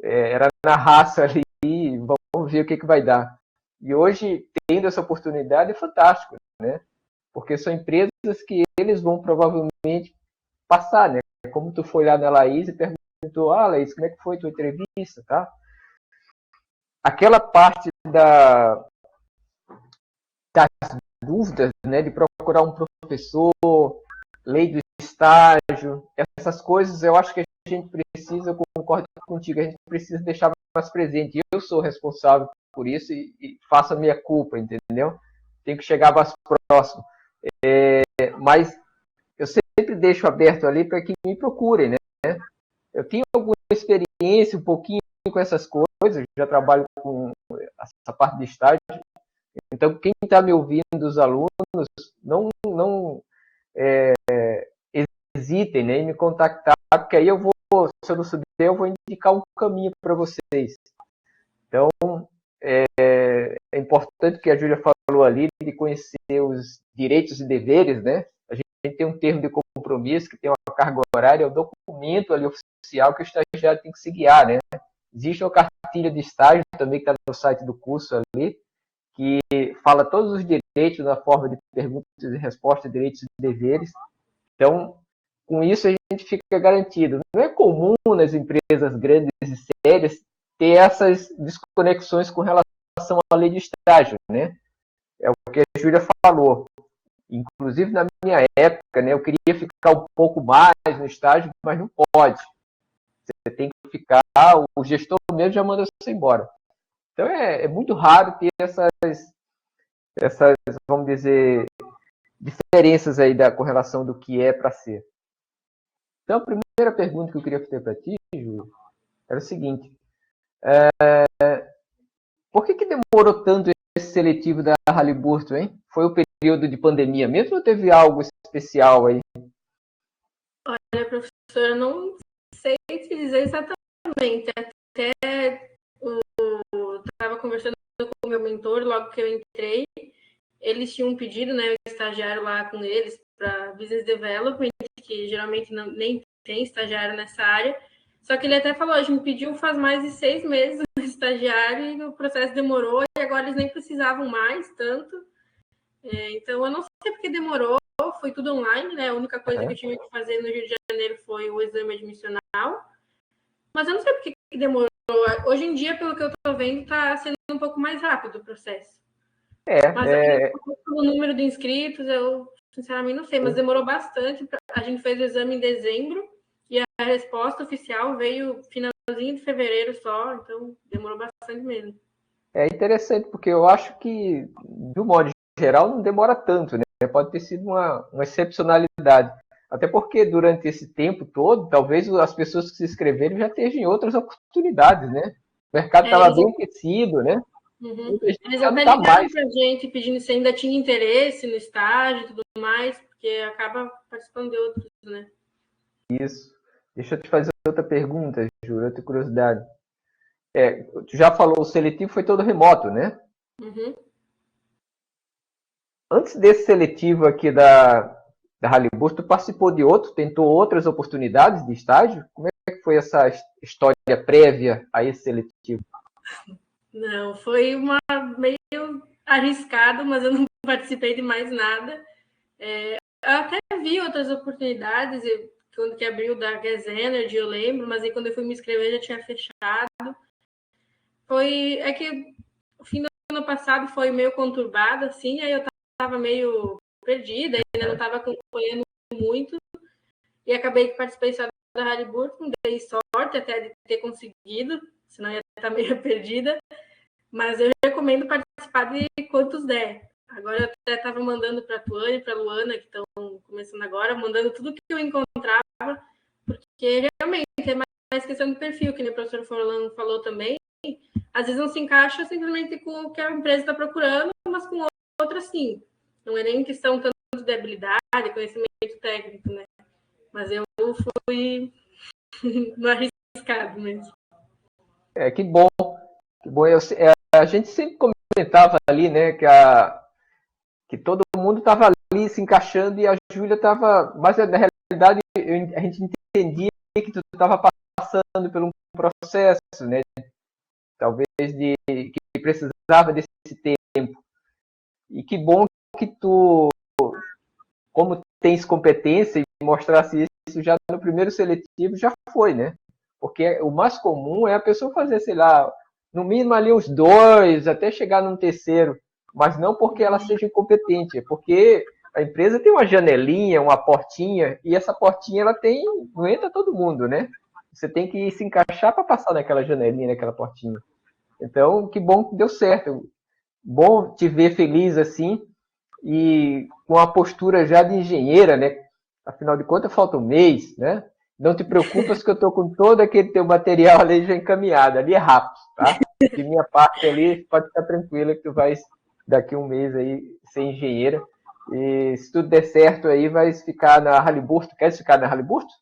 Era na raça ali, vamos ver o que vai dar. E hoje, tendo essa oportunidade, é fantástico, né? Porque são empresas que eles vão provavelmente passar, né? Como tu foi lá na Laís e perguntou, Laís, como é que foi a tua entrevista, tá? Aquela parte das dúvidas, né? De procurar um professor, lei do estágio, essas coisas eu acho que a gente precisa, eu concordo contigo, a gente precisa deixar mais presente. Eu sou responsável por isso e faço a minha culpa, entendeu? Tenho que chegar mais próximo. Mas eu sempre deixo aberto ali para que me procurem, né? Eu tenho alguma experiência um pouquinho com essas coisas, já trabalho com essa parte de estágio. Então, quem está me ouvindo, os alunos, não hesitem, né, em me contactar, porque aí eu vou, se eu não souber, eu vou indicar um caminho para vocês. Então, é importante que a Júlia falou ali de conhecer os direitos e deveres, né? A gente tem um termo de compromisso que tem uma carga horária, é o documento ali oficial que o estagiário tem que se guiar, né? Existe uma cartilha de estágio também que está no site do curso ali, que fala todos os direitos na forma de perguntas e respostas, direitos e deveres. Então, com isso a gente fica garantido. Não é comum nas empresas grandes e sérias ter essas desconexões com relação à lei de estágio, né? É o que a Júlia falou. Inclusive, na minha época, né, eu queria ficar um pouco mais no estágio, mas não pode. Você tem que ficar, o gestor mesmo já manda você embora. Então, é muito raro ter essas, vamos dizer, diferenças aí com relação do que é para ser. Então, a primeira pergunta que eu queria fazer para ti, Júlia, era o seguinte. Por que demorou tanto esse seletivo da Halliburton, hein? Foi o período de pandemia mesmo ou teve algo especial aí? Olha, professora, não sei te dizer exatamente. Até eu estava conversando com o meu mentor logo que eu entrei. Eles tinham um pedido, né, o estagiário lá com eles para Business Development, que geralmente nem tem estagiário nessa área. Só que ele até falou, a gente pediu faz mais de 6 meses o estagiário e o processo demorou e agora eles nem precisavam mais tanto. Então, eu não sei porque demorou, foi tudo online, né? A única coisa que eu tive que fazer no Rio de Janeiro foi o exame admissional. Mas eu não sei porque demorou. Hoje em dia, pelo que eu estou vendo, está sendo um pouco mais rápido o processo. Mas o número de inscritos, eu sinceramente não sei, mas demorou bastante. A gente fez o exame em dezembro e a resposta oficial veio finalzinho de fevereiro só, então demorou bastante mesmo. É interessante, porque eu acho que, de um modo geral, não demora tanto, né? Pode ter sido uma excepcionalidade. Até porque, durante esse tempo todo, talvez as pessoas que se inscreveram já estejam em outras oportunidades, né? O mercado estava bem aquecido, né? Uhum. Eles até ligaram pra gente pedindo se ainda tinha interesse no estágio e tudo mais, porque acaba participando de outros, né? Isso. Deixa eu te fazer outra pergunta, Ju, outra curiosidade. Tu já falou, o seletivo foi todo remoto, né? Uhum. Antes desse seletivo aqui da Halliburton, tu participou de outro, tentou outras oportunidades de estágio? Como é que foi essa história prévia a esse seletivo? Não, foi meio arriscado, mas eu não participei de mais nada. Eu até vi outras oportunidades, quando que abriu da Gas Energy, eu lembro, mas aí quando eu fui me inscrever já tinha fechado. É que o fim do ano passado foi meio conturbado, assim, aí eu estava meio perdida, ainda não estava acompanhando muito, e acabei que participei só da Halliburton, dei sorte até de ter conseguido, senão ia estar meio perdida. Mas eu recomendo participar de quantos der, Agora eu até estava mandando para a Tuane e para a Luana, que estão começando agora, mandando tudo que eu encontrava, porque realmente é mais questão de perfil, que nem o professor Forlan falou também. Às vezes não se encaixa simplesmente com o que a empresa está procurando, mas com outra sim. Não é nem questão tanto de habilidade, conhecimento técnico, né? Mas eu fui no arriscado mesmo. Que bom. Que bom. A gente sempre comentava ali, né, que todo mundo estava ali se encaixando e a Júlia estava... Mas, na realidade, a gente entendia que tu estava passando por um processo, né? Talvez que precisava desse tempo. E que bom que tu, como tens competência e mostrasse isso já no primeiro seletivo, já foi, né? Porque o mais comum é a pessoa fazer, sei lá, no mínimo ali uns 2, até chegar num terceiro. Mas não porque ela seja incompetente, é porque a empresa tem uma janelinha, uma portinha, e essa portinha ela tem, não entra todo mundo, né? Você tem que se encaixar para passar naquela janelinha, naquela portinha. Então, que bom que deu certo. Bom te ver feliz assim e com a postura já de engenheira, né? Afinal de contas, falta um mês, né? Não te preocupas que eu estou com todo aquele teu material ali já encaminhado. Ali é rápido, tá? De minha parte ali, pode ficar tranquila que tu vais daqui um mês aí ser engenheira. E se tudo der certo aí, vais ficar na Halliburton. Quer ficar na Halliburton?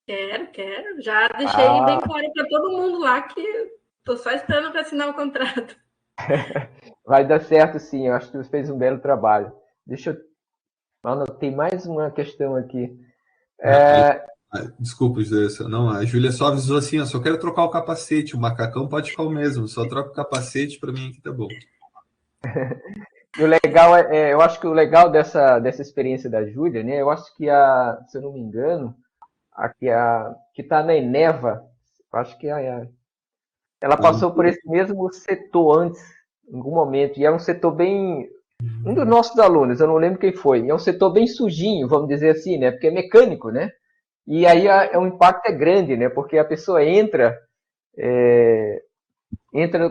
Quero. Já deixei bem claro para todo mundo lá que estou só esperando para assinar o contrato. Vai dar certo sim, eu acho que você fez um belo trabalho. Deixa eu... Anotei mais uma questão aqui. Desculpa, José, não, a Júlia só avisou assim, eu só quero trocar o capacete, o macacão pode ficar o mesmo, só troca o capacete, para mim aqui tá bom. E o legal eu acho que o legal dessa experiência da Júlia, né? Eu acho que se eu não me engano, que está na Eneva, eu acho que ela passou por esse mesmo setor antes, em algum momento, e é um setor bem... Um dos nossos alunos, eu não lembro quem foi, é um setor bem sujinho, vamos dizer assim, né? Porque é mecânico, né? E aí o impacto é grande, né? Porque a pessoa entra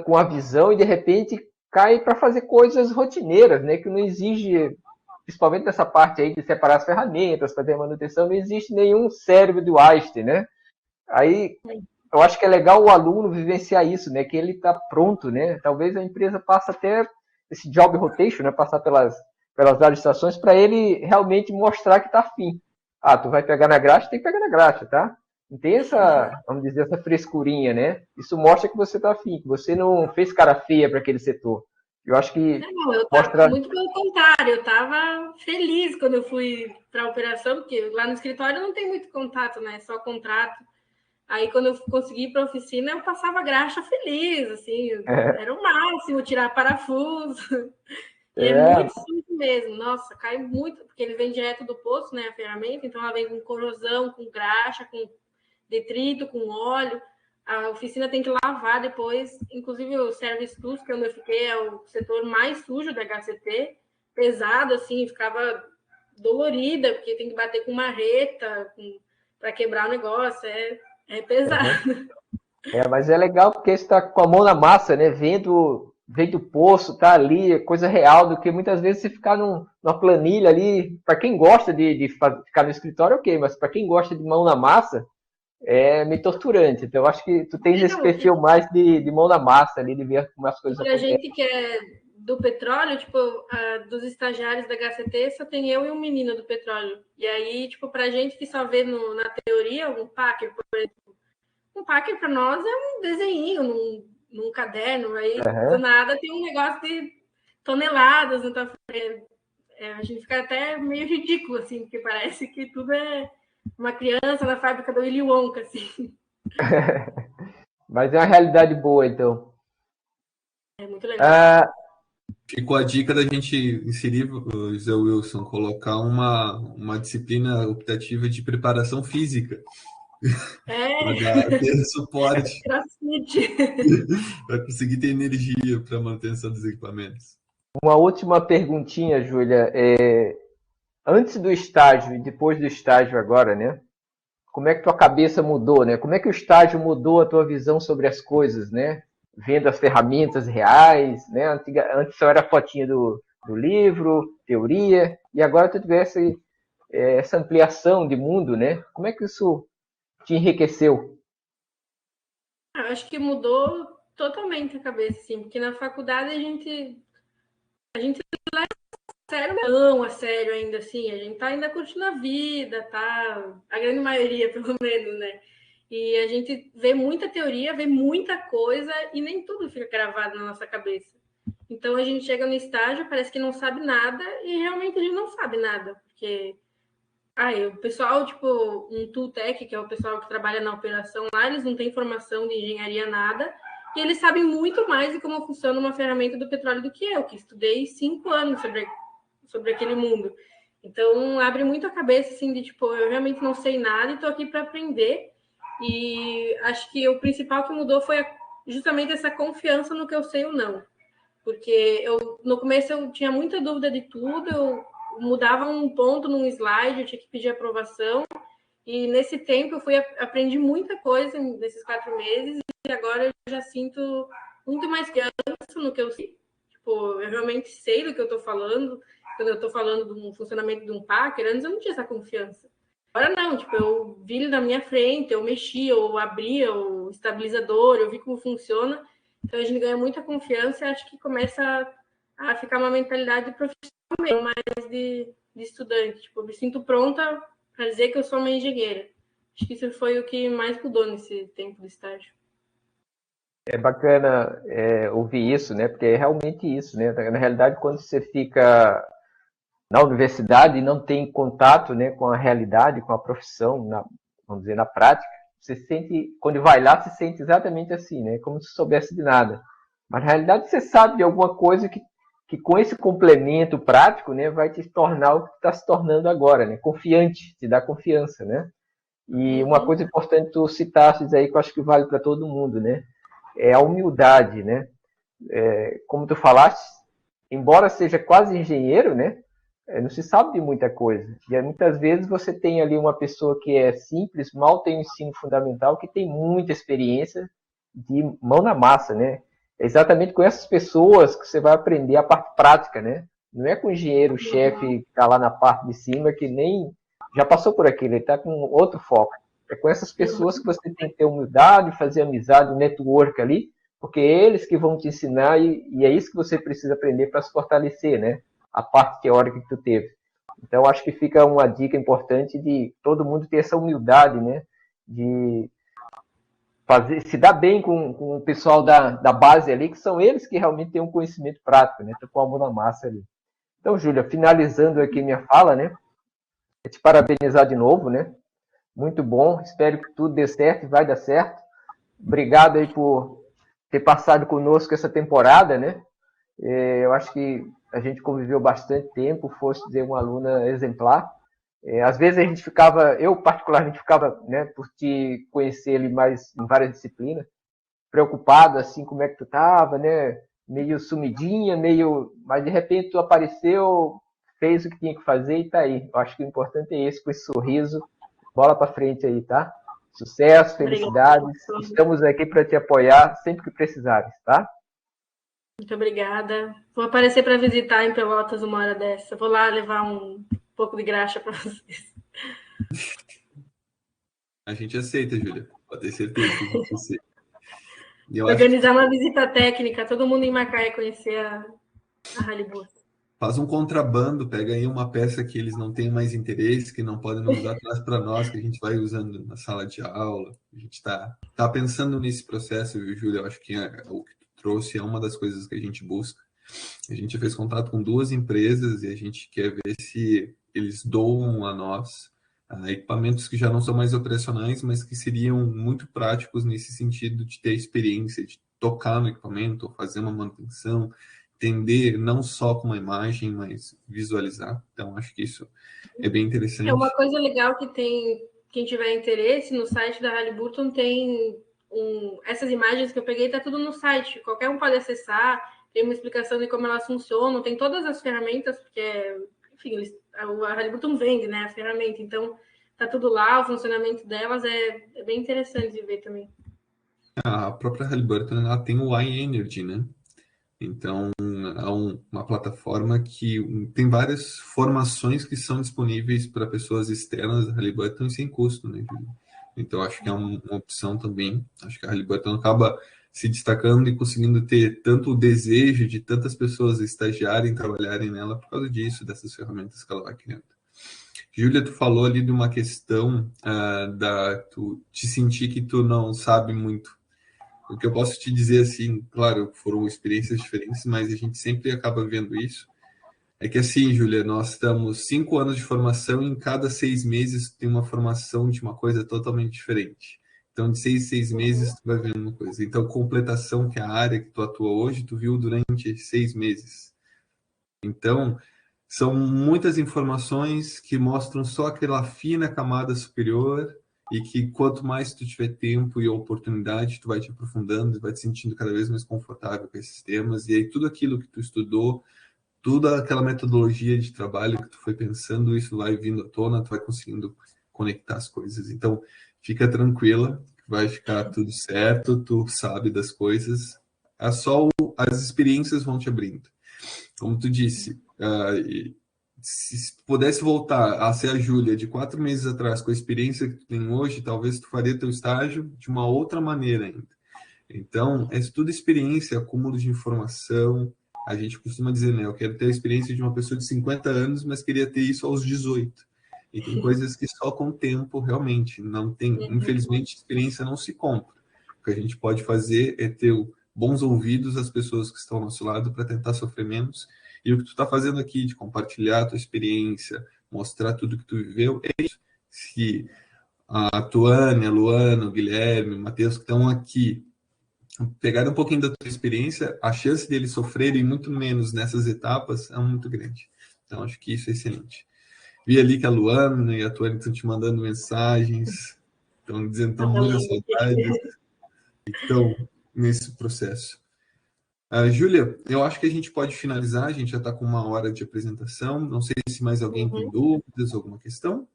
com a visão e de repente cai para fazer coisas rotineiras, né? Que não exige, principalmente nessa parte aí de separar as ferramentas, fazer a manutenção, não existe nenhum cérebro do Einstein, né? Aí eu acho que é legal o aluno vivenciar isso, né? Que ele está pronto, né? Talvez a empresa passe até esse job rotation, né? Passar pelas várias estações para ele realmente mostrar que está afim. Ah, tu vai pegar na graxa, tem que pegar na graxa, tá? Não tem essa, vamos dizer, essa frescurinha, né? Isso mostra que você está afim, que você não fez cara feia para aquele setor. Eu acho que não, eu mostra... muito pelo contrário, eu estava feliz quando eu fui para a operação, porque lá no escritório não tem muito contato, né? Só contrato. Aí, quando eu consegui ir para a oficina, eu passava graxa feliz, assim, era o máximo, tirar parafuso. E é muito simples mesmo. Nossa, cai muito, porque ele vem direto do poço, né, a ferramenta, então ela vem com corrosão, com graxa, com detrito, com óleo. A oficina tem que lavar depois. Inclusive, o Service Plus, que é onde eu fiquei, é o setor mais sujo da HCT, pesado, assim, ficava dolorida, porque tem que bater com marreta para quebrar o negócio. É pesado. Mas é legal porque você está com a mão na massa, né? Vendo do poço, tá ali, coisa real, do que muitas vezes você ficar numa planilha ali. Para quem gosta de ficar no escritório, ok, mas para quem gosta de mão na massa, é meio torturante. Então, eu acho que tu tens esse perfil mais de mão na massa ali, de ver como as coisas acontecem. Pra gente que é do petróleo, tipo, dos estagiários da HCT, só tem eu e um menino do petróleo. E aí, tipo, pra gente que só vê na teoria, um packer, por exemplo, um packer para nós é um desenho num caderno, aí do nada tem um negócio de toneladas na tua frente. A gente fica até meio ridículo, assim, porque parece que tudo é uma criança na fábrica do Willy Wonka, assim. Mas é uma realidade boa, então. É muito legal. Ficou a dica da gente inserir, José Wilson, colocar uma disciplina optativa de preparação física. Para ter suporte. Para conseguir ter energia para a manutenção dos equipamentos. Uma última perguntinha, Júlia. Antes do estágio e depois do estágio agora, né? Como é que tua cabeça mudou, né? Como é que o estágio mudou a tua visão sobre as coisas, né? Vendo as ferramentas reais, né? Antes só era a fotinha do do livro, teoria, e agora tu tivesse essa ampliação de mundo, né? Como é que isso te enriqueceu? Eu acho que mudou totalmente a cabeça, assim, porque na faculdade a gente leva a sério ainda, assim, a gente tá ainda curtindo a vida, tá? A grande maioria, pelo menos, né? E a gente vê muita teoria, vê muita coisa e nem tudo fica gravado na nossa cabeça. Então a gente chega no estágio, parece que não sabe nada e realmente a gente não sabe nada, porque o pessoal, tipo, um Tooltech, que é o pessoal que trabalha na operação lá, eles não têm formação de engenharia nada, e eles sabem muito mais de como funciona uma ferramenta do petróleo do que eu, que estudei 5 anos sobre aquele mundo. Então, abre muito a cabeça, assim, de, tipo, eu realmente não sei nada e estou aqui para aprender. E acho que o principal que mudou foi justamente essa confiança no que eu sei ou não. Porque no começo eu tinha muita dúvida de tudo, eu mudava um ponto num slide, eu tinha que pedir aprovação. E nesse tempo eu aprendi muita coisa nesses 4 meses e agora eu já sinto muito mais confiança no que eu sei. Tipo, eu realmente sei do que eu estou falando. Quando eu estou falando de um funcionamento de um Packer, antes eu não tinha essa confiança. Agora não, tipo, eu vi ele na minha frente, eu mexia, eu abria o estabilizador, eu vi como funciona. Então a gente ganha muita confiança e acho que começa a ficar uma mentalidade profissional, mais de estudante. Tipo, eu me sinto pronta para dizer que eu sou uma engenheira. Acho que isso foi o que mais mudou nesse tempo de estágio. É bacana ouvir isso, né? Porque é realmente isso, né? Na realidade, quando você fica na universidade e não tem contato, né, com a realidade, com a profissão, vamos dizer, na prática, você sente, quando vai lá, se sente exatamente assim, né? Como se soubesse de nada. Mas na realidade você sabe de alguma coisa que com esse complemento prático, né, vai te tornar o que está se tornando agora, né? Confiante, te dá confiança, né? E uma coisa importante tu citaste aí que eu acho que vale para todo mundo, né? É a humildade, né? Como tu falaste, embora seja quase engenheiro, né? Não se sabe de muita coisa. E muitas vezes você tem ali uma pessoa que é simples, mal tem o ensino fundamental, que tem muita experiência de mão na massa, né? É exatamente com essas pessoas que você vai aprender a parte prática, né? Não é com o engenheiro-chefe que está lá na parte de cima, que nem já passou por aquilo, ele está com outro foco. É com essas pessoas que você tem que ter humildade, fazer amizade, network ali, porque é eles que vão te ensinar e é isso que você precisa aprender para se fortalecer, né? A parte teórica que tu teve. Então, acho que fica uma dica importante de todo mundo ter essa humildade, né? De se dar bem com o pessoal da base ali, que são eles que realmente têm um conhecimento prático, né? Estão com a mão na massa ali. Então, Júlia, finalizando aqui minha fala, né? É te parabenizar de novo, né? Muito bom. Espero que tudo dê certo e vai dar certo. Obrigado aí por ter passado conosco essa temporada, né? Eu acho que a gente conviveu bastante tempo, fosse dizer uma aluna exemplar. Às vezes a gente ficava, eu particularmente ficava, né, por te conhecer ali mais em várias disciplinas, preocupado assim como é que tu estava, né, meio sumidinha, mas de repente tu apareceu, fez o que tinha que fazer e tá aí. Eu acho que o importante é esse, com esse sorriso, bola para frente aí, tá? Sucesso, felicidades. Obrigada. Estamos aqui para te apoiar sempre que precisares, tá? Muito obrigada. Vou aparecer para visitar em Pelotas uma hora dessa. Vou lá levar um pouco de graxa para vocês. A gente aceita, Júlia. Pode ter certeza que a gente aceita. Organizar uma visita técnica, todo mundo em Macaé conhecer a Halliburton. Faz um contrabando, pega aí uma peça que eles não têm mais interesse, que não podem nos usar, traz para nós, que a gente vai usando na sala de aula. A gente está pensando nesse processo, viu, Júlia? Eu acho que o que tu trouxe é uma das coisas que a gente busca. A gente fez contato com 2 empresas e a gente quer ver se eles doam a nós equipamentos que já não são mais operacionais, mas que seriam muito práticos nesse sentido de ter experiência, de tocar no equipamento, fazer uma manutenção, entender não só com uma imagem, mas visualizar. Então, acho que isso é bem interessante. É uma coisa legal que tem, quem tiver interesse, no site da Halliburton tem essas imagens que eu peguei, tá tudo no site, qualquer um pode acessar, tem uma explicação de como elas funcionam, tem todas as ferramentas, porque, enfim, a Halliburton vende, né, a ferramenta, então tá tudo lá, o funcionamento delas é bem interessante de ver também. A própria Halliburton, ela tem o iEnergy, né? Então, é uma plataforma que tem várias formações que são disponíveis para pessoas externas da Halliburton sem custo, né, Júlia? Então, acho que é uma opção também. Acho que a Halliburton acaba se destacando e conseguindo ter tanto o desejo de tantas pessoas estagiarem, trabalharem nela por causa disso, dessas ferramentas que ela vai criando. Júlia, tu falou ali de uma questão tu te sentir que tu não sabe muito. O que eu posso te dizer, assim, claro, foram experiências diferentes, mas a gente sempre acaba vendo isso. É que assim, Júlia, nós estamos 5 anos de formação e em cada 6 meses tem uma formação de uma coisa totalmente diferente. Então, de 6 meses, tu vai vendo uma coisa. Então, completação, que é a área que tu atua hoje, tu viu durante 6 meses. Então, são muitas informações que mostram só aquela fina camada superior e que quanto mais tu tiver tempo e oportunidade, tu vai te aprofundando, vai te sentindo cada vez mais confortável com esses temas. E aí tudo aquilo que tu estudou, toda aquela metodologia de trabalho que tu foi pensando, isso vai vindo à tona, tu vai conseguindo conectar as coisas. Então, fica tranquila, vai ficar tudo certo, tu sabe das coisas. É só as experiências vão te abrindo. Como tu disse, se pudesse voltar a ser a Júlia de 4 meses atrás, com a experiência que tu tem hoje, talvez tu faria teu estágio de uma outra maneira ainda. Então, é tudo experiência, acúmulo de informação. A gente costuma dizer, né? Eu quero ter a experiência de uma pessoa de 50 anos, mas queria ter isso aos 18. E tem coisas que só com o tempo, realmente, não tem. Infelizmente, experiência não se compra. O que a gente pode fazer é ter bons ouvidos às pessoas que estão ao nosso lado para tentar sofrer menos. E o que tu está fazendo aqui, de compartilhar a tua experiência, mostrar tudo que tu viveu, é isso. Se a Tuane, a Luana, o Guilherme, o Matheus, que estão aqui, pegarem um pouquinho da tua experiência, a chance deles sofrerem muito menos nessas etapas é muito grande. Então, acho que isso é excelente. Vi ali que a Luana e a Tuane estão te mandando mensagens, estão dizendo que estão muito saudades, e que estão nesse processo. Júlia, eu acho que a gente pode finalizar, a gente já está com 1 hora de apresentação. Não sei se mais alguém tem dúvidas, alguma questão.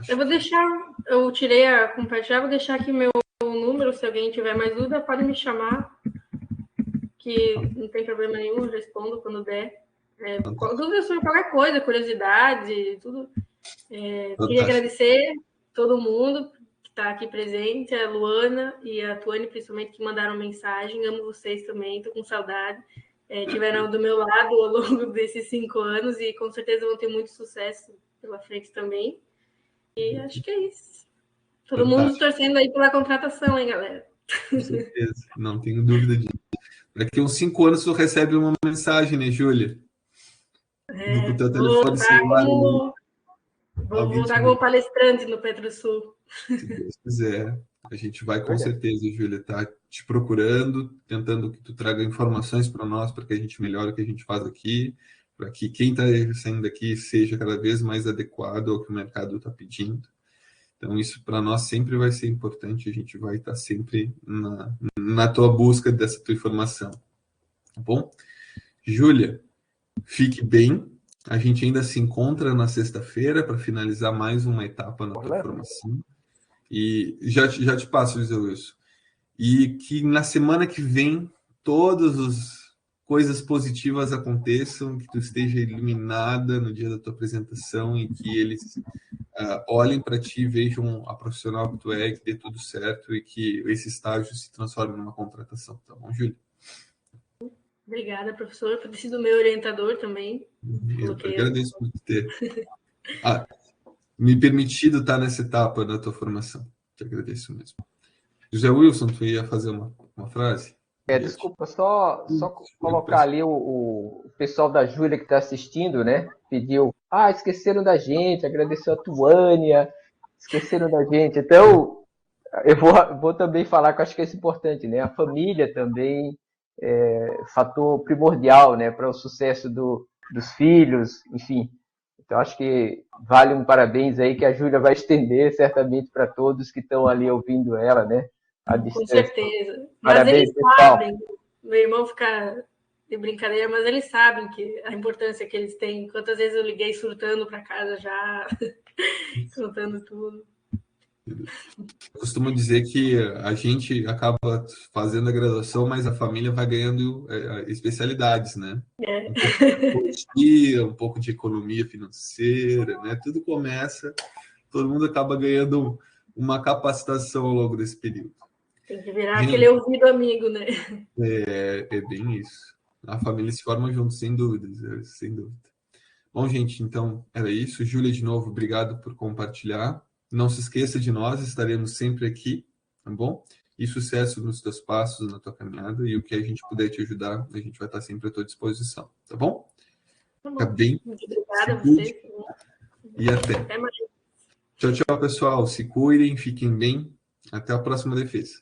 Eu vou deixar, eu tirei a compartilhar, vou deixar aqui meu número, se alguém tiver mais dúvida, pode me chamar, que não tem problema nenhum, eu respondo quando der. Dúvidas sobre qualquer coisa, curiosidade, tudo. Queria agradecer todo mundo que está aqui presente, a Luana e a Tuane, principalmente, que mandaram mensagem. Amo vocês também, estou com saudade. Tiveram do meu lado ao longo desses 5 anos e com certeza vão ter muito sucesso pela frente também. E acho que é isso. Todo mundo torcendo aí pela contratação, hein, galera? Com certeza, não tenho dúvida disso. Daqui uns 5 anos tu recebe uma mensagem, né, Júlia? Do teu telefone celular. Vou voltar como palestrante no PetroSul. Se Deus quiser. A gente vai com certeza, Júlia, tá te procurando, tentando que tu traga informações para nós, para que a gente melhore o que a gente faz aqui, para que quem está saindo daqui seja cada vez mais adequado ao que o mercado está pedindo. Então, isso para nós sempre vai ser importante, a gente vai estar sempre na tua busca dessa tua informação. Tá bom? Júlia, fique bem. A gente ainda se encontra na sexta-feira para finalizar mais uma etapa na tua formação. E já te passo, José Wilson. E que na semana que vem todas as coisas positivas aconteçam, que tu esteja iluminada no dia da tua apresentação e que eles olhem para ti, vejam a profissional que tu é, que dê tudo certo e que esse estágio se transforme numa contratação. Tá bom, Júlia? Obrigada, professor, por ter sido meu orientador também. Eu agradeço por ter me permitido estar nessa etapa da tua formação. Te agradeço mesmo. José Wilson, tu ia fazer uma frase? Desculpa, só colocar ali o pessoal da Júlia que está assistindo, né? Pediu, esqueceram da gente, agradeceu a Tuânia, esqueceram da gente. Então, eu vou também falar que eu acho que é importante, né? A família também é fator primordial, né? Para o sucesso dos filhos, enfim. Então, acho que vale um parabéns aí que a Júlia vai estender certamente para todos que estão ali ouvindo ela, né? Com certeza. Parabéns, mas eles sabem, meu irmão fica de brincadeira, mas eles sabem que a importância que eles têm. Quantas vezes eu liguei surtando para casa já, contando tudo. Eu costumo dizer que a gente acaba fazendo a graduação, mas a família vai ganhando especialidades, né? Um pouco de psicologia, um pouco de economia financeira, né? Tudo começa, todo mundo acaba ganhando uma capacitação ao longo desse período. Tem que virar aquele ouvido amigo, né? É bem isso. A família se forma junto, sem dúvidas, sem dúvida. Bom, gente, então era isso. Júlia, de novo, obrigado por compartilhar. Não se esqueça de nós, estaremos sempre aqui, tá bom? E sucesso nos teus passos, na tua caminhada, e o que a gente puder te ajudar, a gente vai estar sempre à tua disposição, tá bom? Tá bom. Bem. Muito obrigada a vocês. E até. Até mais. Tchau, tchau, pessoal. Se cuidem, fiquem bem. Até a próxima defesa.